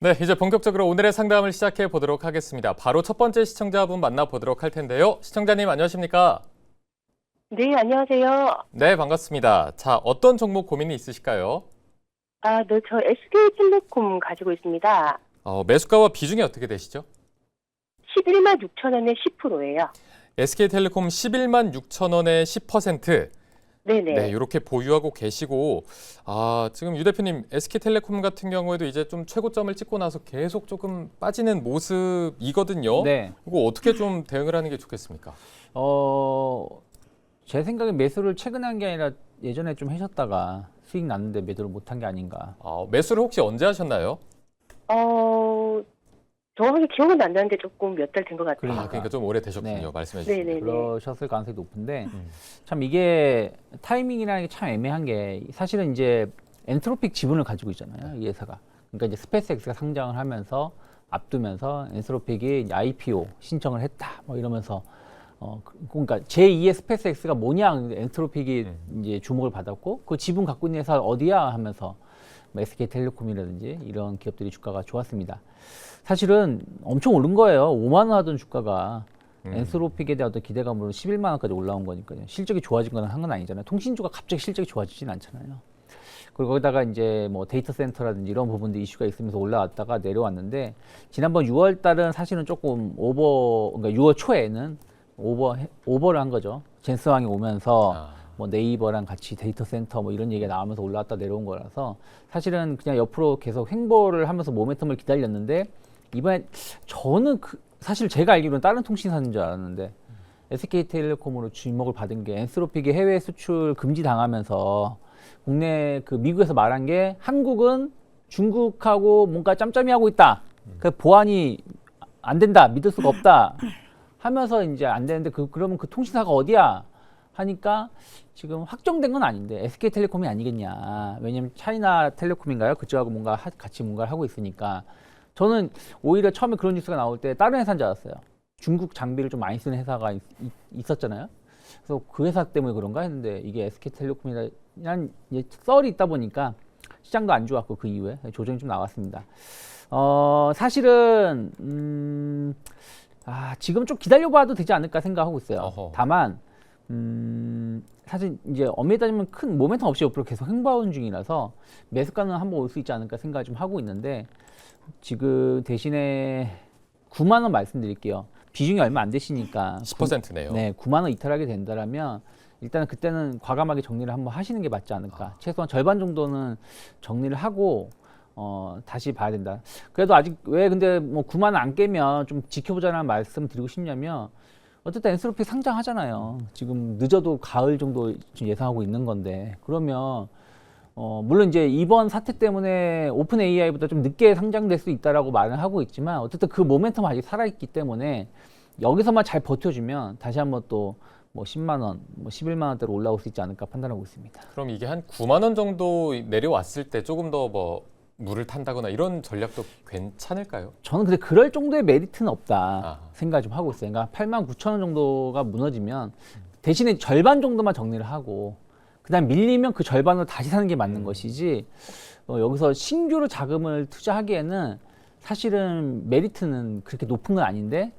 네, 이제 본격적으로 오늘의 상담을 시작해 보도록 하겠습니다. 바로 첫 번째 시청자분 만나보도록 할 텐데요. 시청자님 안녕하십니까? 네, 안녕하세요. 네, 반갑습니다. 자, 어떤 종목 고민이 있으실까요? 네, 저 SK텔레콤 가지고 있습니다. 매수가와 비중이 어떻게 되시죠? 11만 6천 원에 10%예요. SK텔레콤 11만 6천 원에 10%. 네네. 네, 이렇게 보유하고 계시고, 지금 유 대표님 SK텔레콤 같은 경우에도 이제 좀 최고점을 찍고 나서 계속 조금 빠지는 모습이거든요. 네. 이거 어떻게 좀 대응을 하는 게 좋겠습니까? 제 생각에 매수를 최근에 한 게 아니라 예전에 좀 하셨다가 수익 났는데 매도를 못한 게 아닌가. 매수를 혹시 언제 하셨나요? 정확하게 기억은 안 나는데 조금 몇 달 된 것 같아요. 그러니까 좀 오래 되셨군요. 네. 말씀해 주시면. 네네네. 그러셨을 가능성이 높은데 참 이게 타이밍이라는 게 참 애매한 게 사실은 이제 엔트로픽 지분을 가지고 있잖아요. 이 회사가. 그러니까 이제 스페이스X가 상장을 하면서 앞두면서 엔트로픽이 IPO 신청을 했다. 뭐 이러면서 그러니까 제2의 스페이스X가 뭐냐 엔트로픽이 이제 주목을 받았고 그 지분 갖고 있는 회사 어디야 하면서 뭐 SK텔레콤이라든지 이런 기업들이 주가가 좋았습니다. 사실은 엄청 오른 거예요. 5만 원 하던 주가가 엔트로픽에 대한 어떤 기대감으로 11만 원까지 올라온 거니까요. 실적이 좋아진 건 한 건 아니잖아요. 통신주가 갑자기 실적이 좋아지진 않잖아요. 그리고 거기다가 이제 뭐 데이터 센터라든지 이런 부분도 이슈가 있으면서 올라왔다가 내려왔는데 지난번 6월 달은 사실은 조금 그러니까 6월 초에는 오버를 한 거죠. 젠스왕이 오면서 뭐 네이버랑 같이 데이터 센터 뭐 이런 얘기가 나오면서 올라왔다 내려온 거라서 사실은 그냥 옆으로 계속 횡보를 하면서 모멘텀을 기다렸는데 이번에 저는 사실 제가 알기로는 다른 통신사인 줄 알았는데 SK텔레콤으로 주목을 받은 게 엔트로픽이 해외 수출 금지 당하면서 국내 미국에서 말한 게 한국은 중국하고 뭔가 짬짬이 하고 있다. 그 보안이 안 된다. 믿을 수가 없다. 하면서 이제 안 되는데 그러면 그 통신사가 어디야? 하니까 지금 확정된 건 아닌데 SK텔레콤이 아니겠냐. 왜냐면 차이나 텔레콤인가요? 그쪽하고 같이 뭔가를 하고 있으니까 저는 오히려 처음에 그런 뉴스가 나올 때 다른 회사인 줄 알았어요. 중국 장비를 좀 많이 쓰는 회사가 있었잖아요. 그래서 그 회사 때문에 그런가 했는데 이게 SK텔레콤이라는 썰이 있다 보니까 시장도 안 좋았고 그 이후에 조정이 좀 나왔습니다. 사실은 지금 좀 기다려봐도 되지 않을까 생각하고 있어요. 어허. 다만 사실 이제 엄밀히 따지면 큰 모멘텀 없이 옆으로 계속 횡보하는 중이라서 매수가는 한번 올 수 있지 않을까 생각을 좀 하고 있는데 지금 대신에 9만 원 말씀드릴게요. 비중이 얼마 안 되시니까 10%네요. 네, 9만 원 이탈하게 된다라면 일단은 그때는 과감하게 정리를 한번 하시는 게 맞지 않을까. 최소한 절반 정도는 정리를 하고 다시 봐야 된다. 그래도 아직 왜 근데 뭐 9만 원 안 깨면 좀 지켜보자는 말씀 드리고 싶냐면 어쨌든 엔트로픽 상장하잖아요. 지금 늦어도 가을 정도 지금 예상하고 있는 건데 그러면 물론 이제 이번 사태 때문에 오픈 AI보다 좀 늦게 상장될 수 있다라고 말을 하고 있지만 어쨌든 그 모멘텀 아직 살아있기 때문에 여기서만 잘 버텨주면 다시 한번 또 뭐 10만 원, 뭐 11만 원대로 올라올 수 있지 않을까 판단하고 있습니다. 그럼 이게 한 9만 원 정도 내려왔을 때 조금 더 뭐 물을 탄다거나 이런 전략도 괜찮을까요? 저는 근데 그럴 정도의 메리트는 없다 생각 좀 하고 있어요. 그러니까 8만 9천 원 정도가 무너지면 대신에 절반 정도만 정리를 하고 그다음 밀리면 그 절반으로 다시 사는 게 맞는 것이지 여기서 신규로 자금을 투자하기에는 사실은 메리트는 그렇게 높은 건 아닌데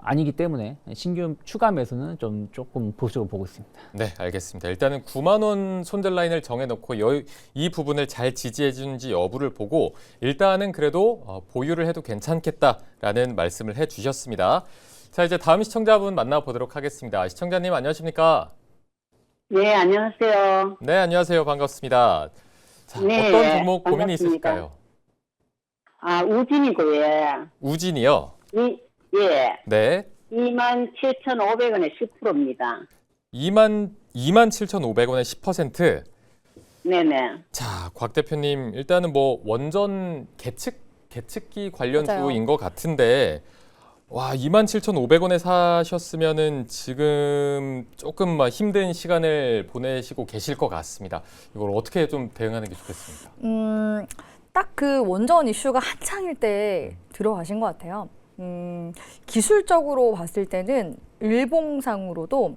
아니기 때문에 신규 추가 매수는 좀 조금 보수적으로 보고 있습니다. 네, 알겠습니다. 일단은 9만 원 손절 라인을 정해놓고 이 부분을 잘 지지해 주는지 여부를 보고 일단은 그래도 보유를 해도 괜찮겠다라는 말씀을 해주셨습니다. 자, 이제 다음 시청자분 만나보도록 하겠습니다. 시청자님 안녕하십니까? 네, 안녕하세요. 네, 안녕하세요. 반갑습니다. 자, 네, 어떤 종목 고민이 반갑습니다. 있으실까요? 우진이고요. 우진이요? 예, 네. 27,500원에 10%입니다. 27,500원에 10%. 네네. 자, 곽 대표님 일단은 뭐 원전 계측기 관련주인 것 같은데 와, 27,500원에 사셨으면은 지금 조금 막 힘든 시간을 보내시고 계실 것 같습니다. 이걸 어떻게 좀 대응하는 게 좋겠습니까? 딱 그 원전 이슈가 한창일 때 들어가신 것 같아요. 기술적으로 봤을 때는 일봉상으로도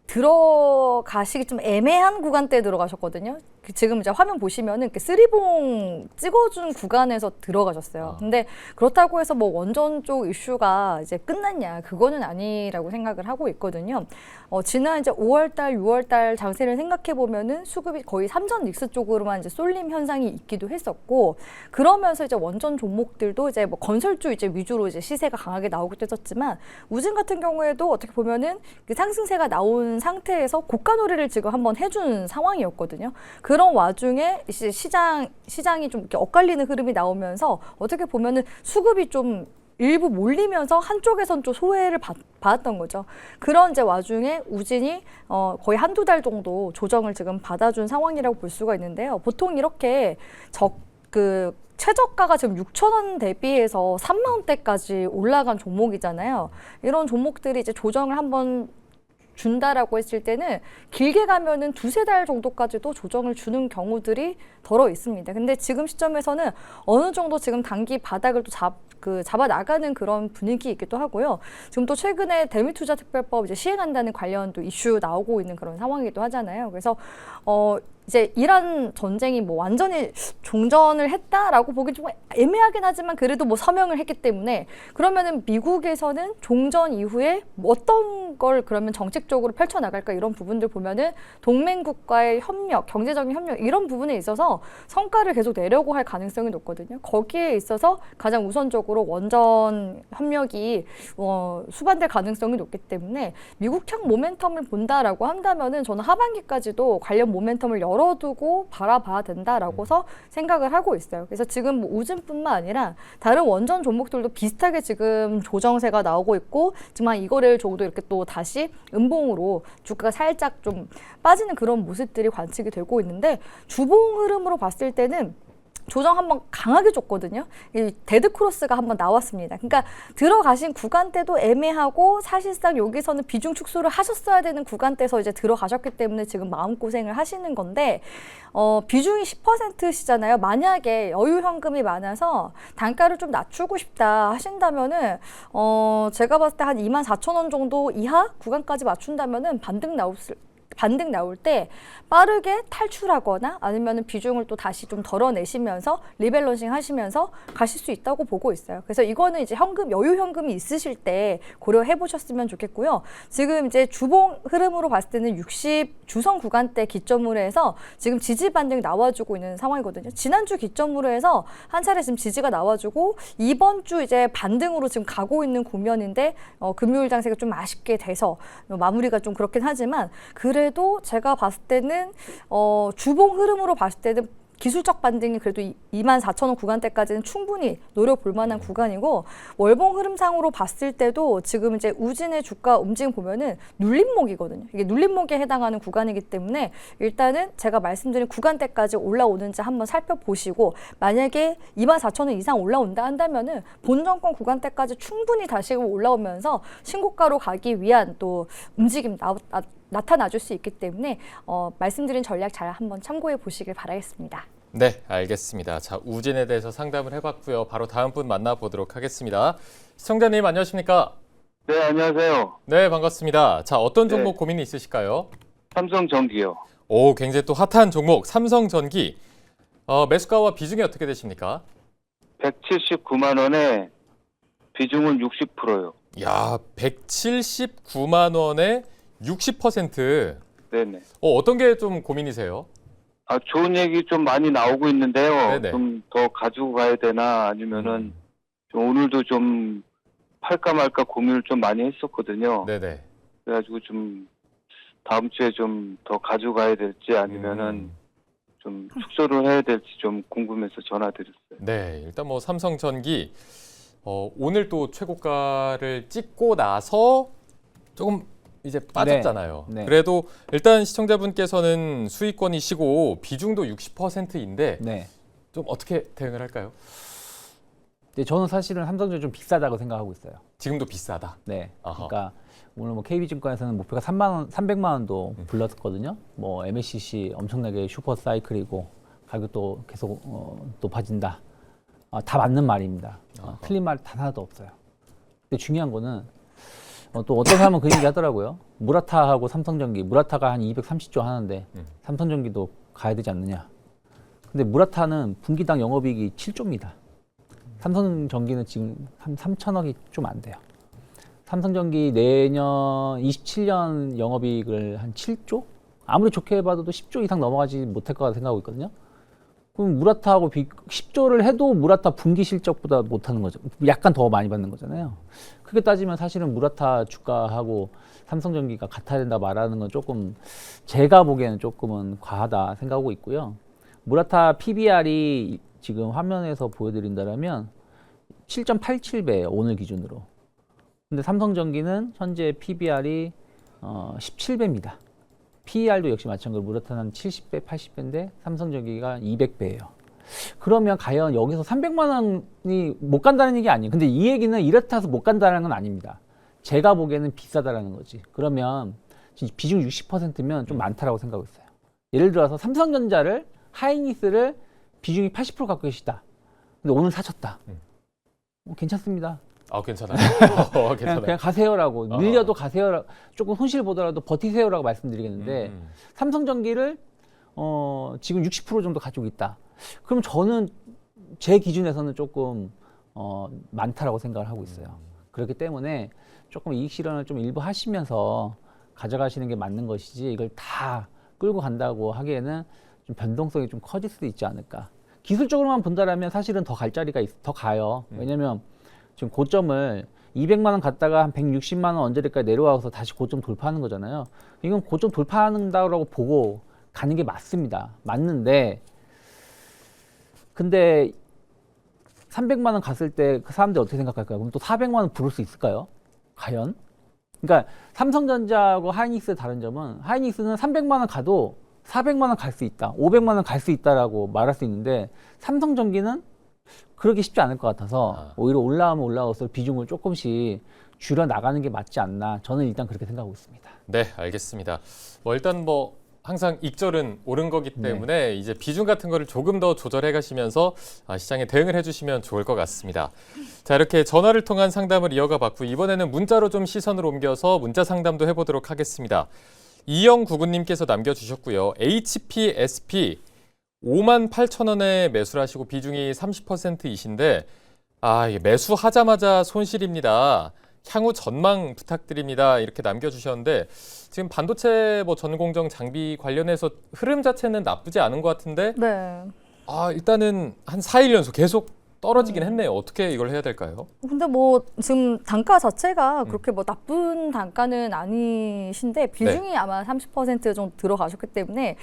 들어가시기 좀 애매한 구간대에 들어가셨거든요. 지금 이제 화면 보시면은 이렇게 쓰리봉 찍어준 구간에서 들어가셨어요. 근데 그렇다고 해서 뭐 원전 쪽 이슈가 이제 끝났냐? 그거는 아니라고 생각을 하고 있거든요. 지난 이제 5월달, 6월달 장세를 생각해 보면은 수급이 거의 삼전 닉스 쪽으로만 이제 쏠림 현상이 있기도 했었고, 그러면서 이제 원전 종목들도 이제 뭐 건설주 이제 위주로 이제 시세가 강하게 나오기도 했었지만, 우진 같은 경우에도 어떻게 보면은 그 상승세가 나온 상태에서 고가 놀이를 지금 한번 해준 상황이었거든요. 그런 와중에 이제 시장이 좀 이렇게 엇갈리는 흐름이 나오면서 어떻게 보면은 수급이 좀 일부 몰리면서 한쪽에선 좀 소외를 받았던 거죠. 그런 이제 와중에 우진이 거의 한두 달 정도 조정을 지금 받아준 상황이라고 볼 수가 있는데요. 보통 이렇게 최저가가 지금 6,000원 대비해서 3만 원대까지 올라간 종목이잖아요. 이런 종목들이 이제 조정을 한번 준다라고 했을 때는 길게 가면은 두세 달 정도까지도 조정을 주는 경우들이 덜어 있습니다. 근데 지금 시점에서는 어느 정도 지금 단기 바닥을 또 잡아 나가는 그런 분위기이기도 하고요. 지금 또 최근에 대미투자특별법 이제 시행한다는 관련 또 이슈 나오고 있는 그런 상황이기도 하잖아요. 그래서 이제 이란 전쟁이 뭐 완전히 종전을 했다라고 보기 좀 애매하긴 하지만 그래도 뭐 서명을 했기 때문에, 그러면은 미국에서는 종전 이후에 어떤 걸 그러면 정책적으로 펼쳐나갈까, 이런 부분들 보면은 동맹국과의 협력, 경제적인 협력 이런 부분에 있어서 성과를 계속 내려고 할 가능성이 높거든요. 거기에 있어서 가장 우선적으로 원전 협력이 수반될 가능성이 높기 때문에 미국향 모멘텀을 본다라고 한다면은 저는 하반기까지도 관련 모멘텀을 열어두고 바라봐야 된다라고서 생각을 하고 있어요. 그래서 지금 뭐 우진뿐만 아니라 다른 원전 종목들도 비슷하게 지금 조정세가 나오고 있고, 지금 한 이거래일 정도 이렇게 또 다시 음봉으로 주가가 살짝 좀 빠지는 그런 모습들이 관측이 되고 있는데, 주봉 흐름으로 봤을 때는 조정 한번 강하게 줬거든요. 이 데드크로스가 한번 나왔습니다. 그러니까 들어가신 구간대도 애매하고, 사실상 여기서는 비중 축소를 하셨어야 되는 구간대에서 이제 들어가셨기 때문에 지금 마음고생을 하시는 건데, 비중이 10%시잖아요. 만약에 여유 현금이 많아서 단가를 좀 낮추고 싶다 하신다면은 제가 봤을 때 한 24,000원 정도 이하 구간까지 맞춘다면은 반등 나올 때 빠르게 탈출하거나 아니면 비중을 또 다시 좀 덜어내시면서 리밸런싱 하시면서 가실 수 있다고 보고 있어요. 그래서 이거는 이제 여유 현금이 있으실 때 고려해 보셨으면 좋겠고요. 지금 이제 주봉 흐름으로 봤을 때는 60 주선 구간대 기점으로 해서 지금 지지 반등 나와주고 있는 상황이거든요. 지난주 기점으로 해서 한 차례 지금 지지가 나와주고, 이번 주 이제 반등으로 지금 가고 있는 국면인데 금요일 장세가 좀 아쉽게 돼서 마무리가 좀 그렇긴 하지만, 그래도 제가 봤을 때는 주봉 흐름으로 봤을 때는 기술적 반등이 그래도 24,000원 구간대까지는 충분히 노려볼 만한 구간이고, 월봉 흐름상으로 봤을 때도 지금 이제 우진의 주가 움직임 보면은 눌림목이거든요. 이게 눌림목에 해당하는 구간이기 때문에 일단은 제가 말씀드린 구간대까지 올라오는지 한번 살펴보시고, 만약에 24,000원 이상 올라온다 한다면은 본정권 구간대까지 충분히 다시 올라오면서 신고가로 가기 위한 또 움직임 나타나 줄 수 있기 때문에 말씀드린 전략 잘 한번 참고해 보시길 바라겠습니다. 네, 알겠습니다. 자, 우진에 대해서 상담을 해봤고요. 바로 다음 분 만나보도록 하겠습니다. 시청자님 안녕하십니까? 네, 안녕하세요. 네, 반갑습니다. 자, 어떤 종목 네. 고민이 있으실까요? 삼성전기요. 오, 굉장히 또 핫한 종목 삼성전기. 매수가와 비중이 어떻게 되십니까? 179만 원에 비중은 60%요. 야, 179만 원에 60%. 네네. 어떤 게 좀 고민이세요? 좋은 얘기 좀 많이 나오고 있는데요. 네네. 좀 더 가지고 가야 되나 아니면은 좀 오늘도 좀 팔까 말까 고민을 좀 많이 했었거든요. 네네. 그래가지고 좀 다음 주에 좀 더 가지고 가야 될지 아니면은 좀 축소를 해야 될지 좀 궁금해서 전화드렸어요. 네, 일단 뭐 삼성전기 오늘 또 최고가를 찍고 나서 조금 이제 빠졌잖아요. 네. 그래도 일단 시청자분께서는 수익권이시고 비중도 60%인데 네. 좀 어떻게 대응을 할까요? 근데 저는 사실은 삼성전기 좀 비싸다고 생각하고 있어요. 지금도 비싸다. 네. 아하. 그러니까 오늘 뭐 KB증권에서는 목표가 300만 원도 불렀거든요. 뭐 MACC 엄청나게 슈퍼 사이클이고 가격도 계속 높아진다. 다 맞는 말입니다. 틀린 말 단 하나도 없어요. 근데 중요한 거는 또 어떤 사람은 그 얘기 하더라고요. 무라타하고 삼성전기, 무라타가 한 230조 하는데 삼성전기도 가야 되지 않느냐. 근데 무라타는 분기당 영업이익이 7조입니다. 삼성전기는 지금 한 3천억이 좀 안 돼요. 삼성전기 내년 27년 영업이익을 한 7조? 아무리 좋게 봐도 10조 이상 넘어가지 못할 거라 생각하고 있거든요. 그럼 무라타하고 10조를 해도 무라타 분기 실적보다 못하는 거죠. 약간 더 많이 받는 거잖아요. 크게 따지면 사실은 무라타 주가하고 삼성전기가 같아야 된다 말하는 건 조금 제가 보기에는 조금은 과하다 생각하고 있고요. 무라타 PBR이 지금 화면에서 보여드린다면 7.87배예요. 오늘 기준으로. 근데 삼성전기는 현재 PBR이 17배입니다. PER도 역시 마찬가지로 무라타는 70배, 80배인데 삼성전기가 200배예요. 그러면 과연 여기서 300만 원이 못 간다는 얘기 아니에요. 근데 이 얘기는 이렇다고 못 간다는 건 아닙니다. 제가 보기에는 비싸다라는 거지. 그러면 비중 60%면 좀 많다라고 생각하고 있어요. 예를 들어서 삼성전자를 하이닉스를 비중이 80% 갖고 계시다. 근데 오늘 사셨다. 괜찮습니다. 아, 괜찮아요. 괜찮아요. 그냥 가세요라고. 밀려도 가세요. 조금 손실 보더라도 버티세요라고 말씀드리겠는데 삼성전기를 지금 60% 정도 가지고 있다. 그럼 저는 제 기준에서는 조금 많다라고 생각을 하고 있어요. 그렇기 때문에 조금 이익 실현을 좀 일부 하시면서 가져가시는 게 맞는 것이지 이걸 다 끌고 간다고 하기에는 좀 변동성이 좀 커질 수도 있지 않을까. 기술적으로만 본다라면 사실은 더 갈 자리가 더 가요. 왜냐면 지금 고점을 200만 원 갔다가 한 160만 원 언저리까지 내려와서 다시 고점 돌파하는 거잖아요. 이건 고점 돌파한다고 보고 가는 게 맞습니다. 맞는데 근데 300만 원 갔을 때 그 사람들이 어떻게 생각할까요? 그럼 또 400만 원 부를 수 있을까요? 과연? 그러니까 삼성전자하고 하이닉스의 다른 점은 하이닉스는 300만 원 가도 400만 원 갈 수 있다, 500만 원 갈 수 있다라고 말할 수 있는데 삼성전기는 그러기 쉽지 않을 것 같아서 오히려 올라가면 올라갈수록 비중을 조금씩 줄여 나가는 게 맞지 않나. 저는 일단 그렇게 생각하고 있습니다. 네, 알겠습니다. 일단 항상 익절은 옳은 거기 때문에 이제 비중 같은 거를 조금 더 조절해 가시면서 시장에 대응을 해주시면 좋을 것 같습니다. 자, 이렇게 전화를 통한 상담을 이어가 봤고 이번에는 문자로 좀 시선을 옮겨서 문자 상담도 해보도록 하겠습니다. 이영구구님께서 남겨주셨고요. HPSP 58,000원에 매수를 하시고 비중이 30%이신데 이게 매수하자마자 손실입니다. 향후 전망 부탁드립니다. 이렇게 남겨주셨는데 지금 반도체 전공정 장비 관련해서 흐름 자체는 나쁘지 않은 것 같은데 네. 일단은 한 4일 연속 계속 떨어지긴 했네요. 어떻게 이걸 해야 될까요? 근데 지금 단가 자체가 그렇게 나쁜 단가는 아니신데 비중이 아마 30% 정도 들어가셨기 때문에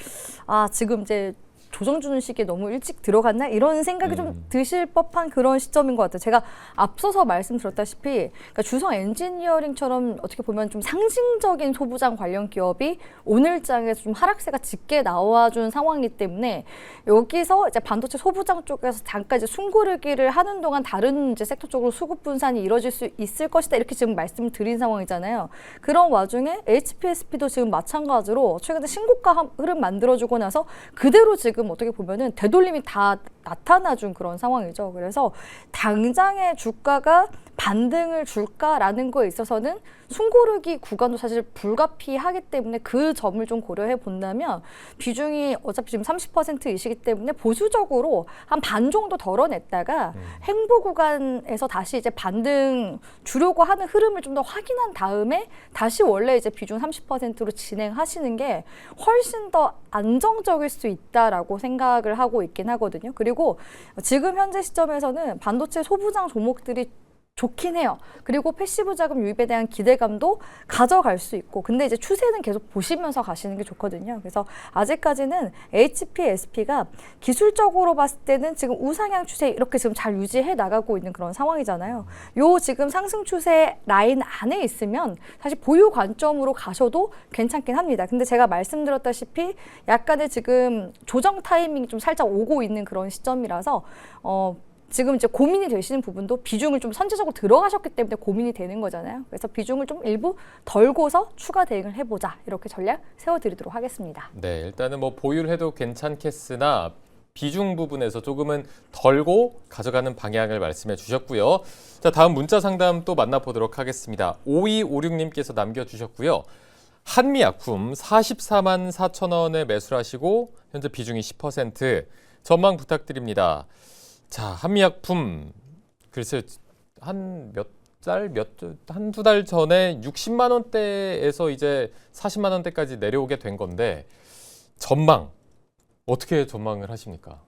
지금 이제 조정 주는 시기에 너무 일찍 들어갔나 이런 생각이 좀 드실 법한 그런 시점인 것 같아요. 제가 앞서서 말씀드렸다시피 그러니까 주성 엔지니어링처럼 어떻게 보면 좀 상징적인 소부장 관련 기업이 오늘장에서 좀 하락세가 짙게 나와준 상황이기 때문에 여기서 이제 반도체 소부장 쪽에서 잠깐 이제 숨고르기를 하는 동안 다른 이제 섹터 쪽으로 수급 분산이 이루어질 수 있을 것이다 이렇게 지금 말씀을 드린 상황이잖아요. 그런 와중에 HPSP도 지금 마찬가지로 최근에 신고가 흐름 만들어주고 나서 그대로 지금 어떻게 보면은 되돌림이 다 나타나준 그런 상황이죠. 그래서 당장의 주가가 반등을 줄까라는 거에 있어서는 숨고르기 구간도 사실 불가피하기 때문에 그 점을 좀 고려해 본다면 비중이 어차피 지금 30%이시기 때문에 보수적으로 한 반 정도 덜어냈다가 행보 구간에서 다시 이제 반등 주려고 하는 흐름을 좀 더 확인한 다음에 다시 원래 이제 비중 30%로 진행하시는 게 훨씬 더 안정적일 수 있다라고 생각을 하고 있긴 하거든요. 그리고 지금 현재 시점에서는 반도체 소부장 종목들이 좋긴 해요. 그리고 패시브 자금 유입에 대한 기대감도 가져갈 수 있고 근데 이제 추세는 계속 보시면서 가시는 게 좋거든요. 그래서 아직까지는 HPSP가 기술적으로 봤을 때는 지금 우상향 추세 이렇게 지금 잘 유지해 나가고 있는 그런 상황이잖아요. 요 지금 상승 추세 라인 안에 있으면 사실 보유 관점으로 가셔도 괜찮긴 합니다. 근데 제가 말씀드렸다시피 약간의 지금 조정 타이밍이 좀 살짝 오고 있는 그런 시점이라서 지금 이제 고민이 되시는 부분도 비중을 좀 선제적으로 들어가셨기 때문에 고민이 되는 거잖아요. 그래서 비중을 좀 일부 덜고서 추가 대응을 해보자 이렇게 전략 세워드리도록 하겠습니다. 네, 일단은 보유를 해도 괜찮겠으나 비중 부분에서 조금은 덜고 가져가는 방향을 말씀해 주셨고요. 자, 다음 문자 상담 또 만나보도록 하겠습니다. 5256님께서 남겨주셨고요. 한미약품 44만 4천 원에 매수를 하시고 현재 비중이 10%. 전망 부탁드립니다. 자, 한미약품 글쎄 한두 달 전에 60만 원대에서 이제 40만 원대까지 내려오게 된 건데 전망 어떻게 전망을 하십니까?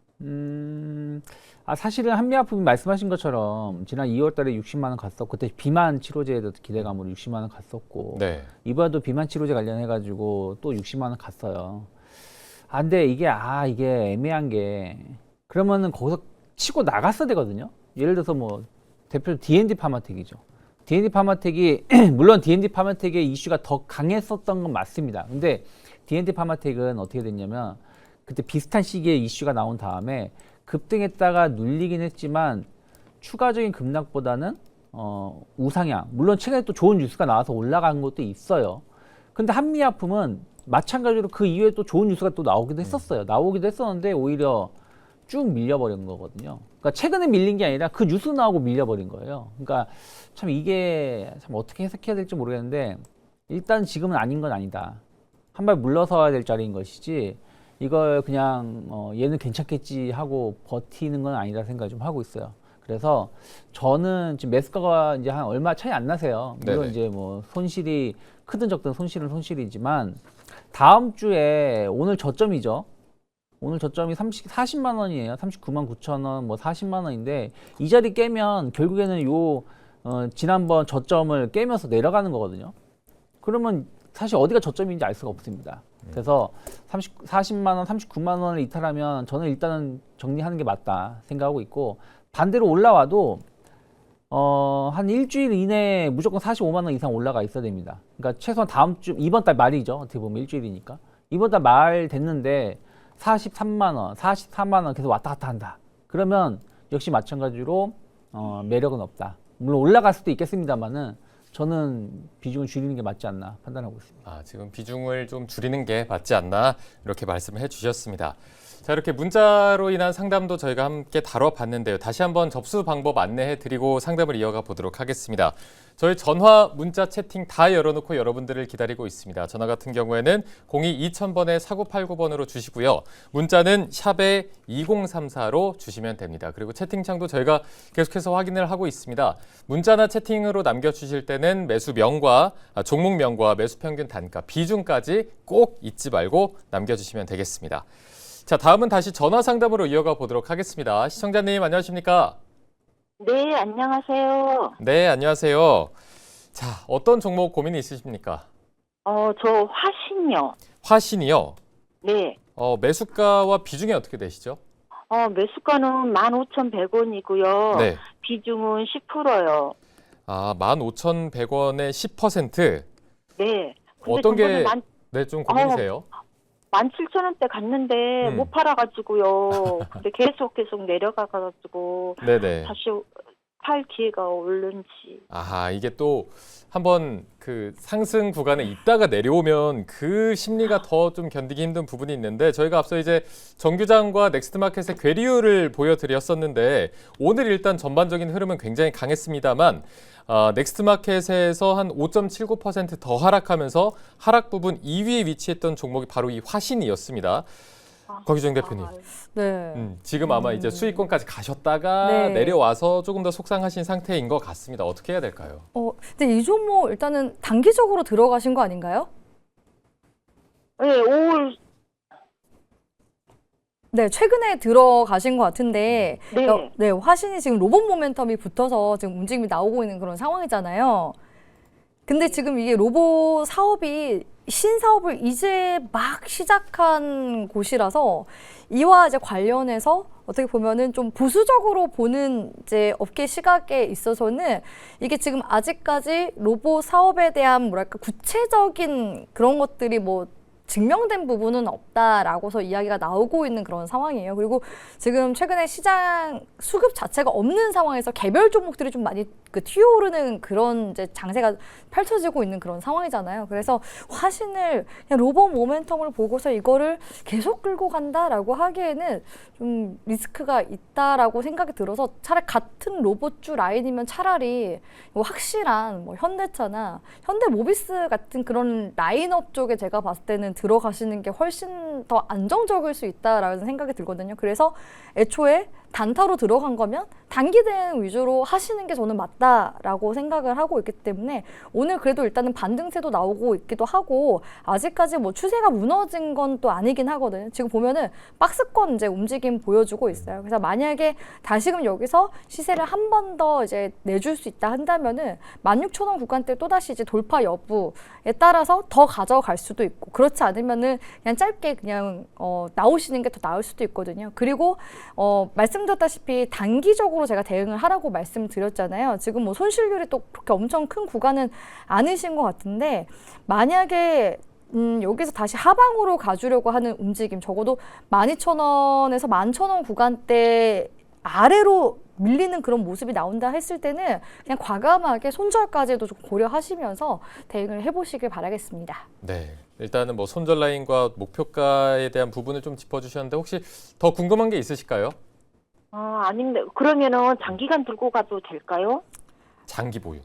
사실은 한미약품이 말씀하신 것처럼 지난 2월 달에 60만 원 갔었고 그때 비만 치료제에 대해서 기대감으로 60만 원 갔었고 네. 이번에도 비만 치료제 관련해 가지고 또 60만 원 갔어요. 근데 이게 애매한 게 그러면은 거기서 치고 나갔어야 되거든요. 예를 들어서 뭐 대표 D&D 파마텍이죠. D&D 파마텍이 물론 D&D 파마텍의 이슈가 더 강했었던 건 맞습니다. 근데 D&D 파마텍은 어떻게 됐냐면 그때 비슷한 시기에 이슈가 나온 다음에 급등했다가 눌리긴 했지만 추가적인 급락보다는 우상향. 물론 최근에 또 좋은 뉴스가 나와서 올라간 것도 있어요. 근데 한미약품은 마찬가지로 그 이후에 또 좋은 뉴스가 또 나오기도 했었어요. 나오기도 했었는데 오히려 쭉 밀려버린 거거든요. 그러니까 최근에 밀린 게 아니라 그 뉴스 나오고 밀려버린 거예요. 그러니까 참 이게 참 어떻게 해석해야 될지 모르겠는데 일단 지금은 아닌 건 아니다. 한 발 물러서야 될 자리인 것이지 이걸 그냥 얘는 괜찮겠지 하고 버티는 건 아니다 생각을 좀 하고 있어요. 그래서 저는 지금 매수가가 이제 한 얼마 차이 안 나세요. 물론 네네. 이제 뭐 손실이 크든 적든 손실은 손실이지만 다음 주에 오늘 저점이죠. 오늘 저점이 40만 원이에요. 39만 9천 원, 뭐 40만 원인데 이 자리 깨면 결국에는 지난번 저점을 깨면서 내려가는 거거든요. 그러면 사실 어디가 저점인지 알 수가 없습니다. 그래서 40만 원, 39만 원을 이탈하면 저는 일단은 정리하는 게 맞다 생각하고 있고 반대로 올라와도 한 일주일 이내에 무조건 45만 원 이상 올라가 있어야 됩니다. 그러니까 최소한 다음 주 이번 달 말이죠. 어떻게 보면 일주일이니까 이번 달 말 됐는데 43만 원, 44만 원 계속 왔다 갔다 한다. 그러면 역시 마찬가지로 매력은 없다. 물론 올라갈 수도 있겠습니다만은 저는 비중을 줄이는 게 맞지 않나 판단하고 있습니다. 지금 비중을 좀 줄이는 게 맞지 않나 이렇게 말씀을 해주셨습니다. 자, 이렇게 문자로 인한 상담도 저희가 함께 다뤄봤는데요. 다시 한번 접수 방법 안내해드리고 상담을 이어가 보도록 하겠습니다. 저희 전화, 문자, 채팅 다 열어놓고 여러분들을 기다리고 있습니다. 전화 같은 경우에는 02-2000번에 4989번으로 주시고요. 문자는 샵에 2034로 주시면 됩니다. 그리고 채팅창도 저희가 계속해서 확인을 하고 있습니다. 문자나 채팅으로 남겨주실 때는 매수명과 종목명과 매수평균 단가, 비중까지 꼭 잊지 말고 남겨주시면 되겠습니다. 자, 다음은 다시 전화 상담으로 이어가 보도록 하겠습니다. 시청자님 안녕하십니까? 네, 안녕하세요. 네, 안녕하세요. 자, 어떤 종목 고민이 있으십니까? 저 화신요. 화신이요. 네. 매수가와 비중이 어떻게 되시죠? 매수가는 15,100원이고요. 네. 비중은 10%요. 15,100원에 10%. 네. 근데 어떤 게 저번에 네, 좀 고민이세요? 17,000원대 갔는데 못 팔아가지고요. 근데 계속 내려가가지고 네네. 다시 팔 기회가 올는지. 이게 또 한번 그 상승 구간에 있다가 내려오면 그 심리가 더 좀 견디기 힘든 부분이 있는데 저희가 앞서 이제 정규장과 넥스트마켓의 괴리율을 보여드렸었는데 오늘 일단 전반적인 흐름은 굉장히 강했습니다만 넥스트마켓에서 한 5.79% 더 하락하면서 하락 부분 2위에 위치했던 종목이 바로 이 화신이었습니다. 거기정 대표님. 네. 지금 아마 이제 수익권까지 가셨다가 네. 내려와서 조금 더 속상하신 상태인 것 같습니다. 어떻게 해야 될까요? 근데 이 종목 일단은 단기적으로 들어가신 거 아닌가요? 네, 5월. 네, 최근에 들어가신 것 같은데, 네. 네, 화신이 지금 로봇 모멘텀이 붙어서 지금 움직임이 나오고 있는 그런 상황이잖아요. 근데 지금 이게 로봇 사업이 신사업을 이제 막 시작한 곳이라서 이와 이제 관련해서 어떻게 보면은 좀 보수적으로 보는 이제 업계 시각에 있어서는 이게 지금 아직까지 로봇 사업에 대한 뭐랄까 구체적인 그런 것들이 뭐 증명된 부분은 없다라고서 이야기가 나오고 있는 그런 상황이에요. 그리고 지금 최근에 시장 수급 자체가 없는 상황에서 개별 종목들이 좀 많이 튀어오르는 그런 이제 장세가 펼쳐지고 있는 그런 상황이잖아요. 그래서 화신을 그냥 로봇 모멘텀을 보고서 이거를 계속 끌고 간다라고 하기에는 좀 리스크가 있다라고 생각이 들어서 차라리 같은 로봇주 라인이면 차라리 뭐 확실한 뭐 현대차나 현대모비스 같은 그런 라인업 쪽에 제가 봤을 때는 들어가시는 게 훨씬 더 안정적일 수 있다라는 생각이 들거든요. 그래서 애초에 단타로 들어간 거면 단기 대응 위주로 하시는 게 저는 맞다라고 생각을 하고 있기 때문에 오늘 그래도 일단은 반등세도 나오고 있기도 하고 아직까지 뭐 추세가 무너진 건 또 아니긴 하거든요. 지금 보면은 박스권 이제 움직임 보여주고 있어요. 그래서 만약에 다시금 여기서 시세를 한 번 더 이제 내줄 수 있다 한다면은 16,000원 구간대 또다시 이제 돌파 여부에 따라서 더 가져갈 수도 있고 그렇지 않으면은 그냥 짧게 그냥 나오시는 게 더 나을 수도 있거든요. 그리고 말씀드렸다시피 단기적으로 제가 대응을 하라고 말씀드렸잖아요. 지금 뭐 손실률이 또 그렇게 엄청 큰 구간은 아니신 것 같은데 만약에 여기서 다시 하방으로 가주려고 하는 움직임 적어도 12,000원에서 11,000원 구간대 아래로 밀리는 그런 모습이 나온다 했을 때는 그냥 과감하게 손절까지도 좀 고려하시면서 대응을 해보시길 바라겠습니다. 네. 일단은 뭐 손절 라인과 목표가에 대한 부분을 좀 짚어주셨는데 혹시 더 궁금한 게 있으실까요? 아닌데 그러면은 장기간 들고 가도 될까요? 장기 보유.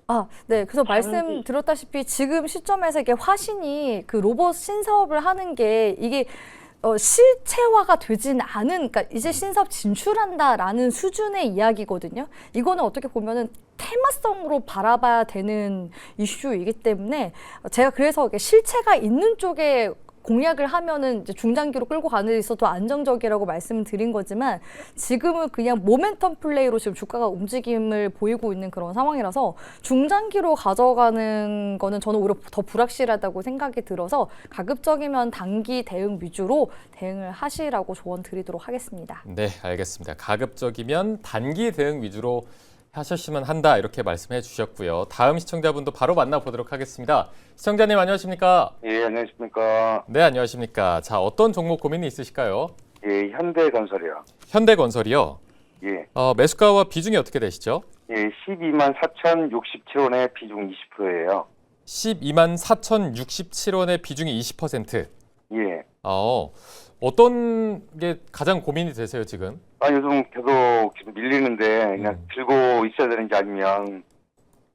네. 그래서 말씀드렸다시피 지금 시점에서 이게 화신이 그 로봇 신사업을 하는 게 이게 실체화가 되진 않은, 그러니까 이제 신사업 진출한다라는 수준의 이야기거든요. 이거는 어떻게 보면은 테마성으로 바라봐야 되는 이슈이기 때문에 제가 그래서 이게 실체가 있는 쪽에 공략을 하면은 이제 중장기로 끌고 가는 데 있어서 안정적이라고 말씀을 드린 거지만 지금은 그냥 모멘텀 플레이로 지금 주가가 움직임을 보이고 있는 그런 상황이라서 중장기로 가져가는 거는 저는 오히려 더 불확실하다고 생각이 들어서 가급적이면 단기 대응 위주로 대응을 하시라고 조언 드리도록 하겠습니다. 네, 알겠습니다. 가급적이면 단기 대응 위주로 하셨으면 한다 이렇게 말씀해 주셨고요. 다음 시청자분도 바로 만나보도록 하겠습니다. 시청자님 안녕하십니까? 예, 안녕하십니까. 네, 안녕하십니까? 자, 어떤 종목 고민이 있으실까요? 예, 현대건설이요. 현대건설이요. 예, 매수가와 비중이 어떻게 되시죠? 예, 12만 4,067원에 비중 20%예요. 12만 4,067원의 비중이 20%. 예. 어떤 게 가장 고민이 되세요, 지금? 요즘 계속 지금 밀리는데 그냥 들고 있어야 되는지 아니면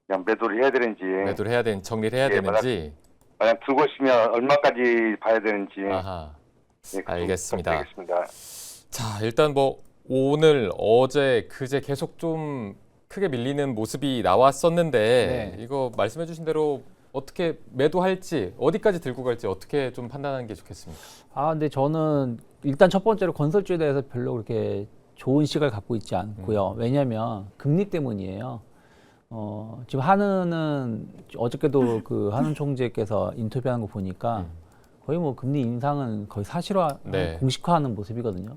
그냥 매도를 해야 되는지. 매도를 해야 되는, 정리를 해야 예, 되는지. 만약 들고 있으면 얼마까지 봐야 되는지. 아하. 예, 알겠습니다. 알겠습니다. 자, 일단 뭐 오늘, 어제, 그제 계속 좀 크게 밀리는 모습이 나왔었는데 네. 이거 말씀해 주신 대로 어떻게 매도할지, 어디까지 들고 갈지 어떻게 좀 판단하는 게 좋겠습니까? 근데 저는 일단 첫 번째로 건설주에 대해서 별로 그렇게 좋은 시각을 갖고 있지 않고요. 왜냐하면 금리 때문이에요. 지금 한은은 어저께도 그 한은 총재께서 인터뷰하는 거 보니까 거의 뭐 금리 인상은 거의 사실화, 네. 공식화하는 모습이거든요.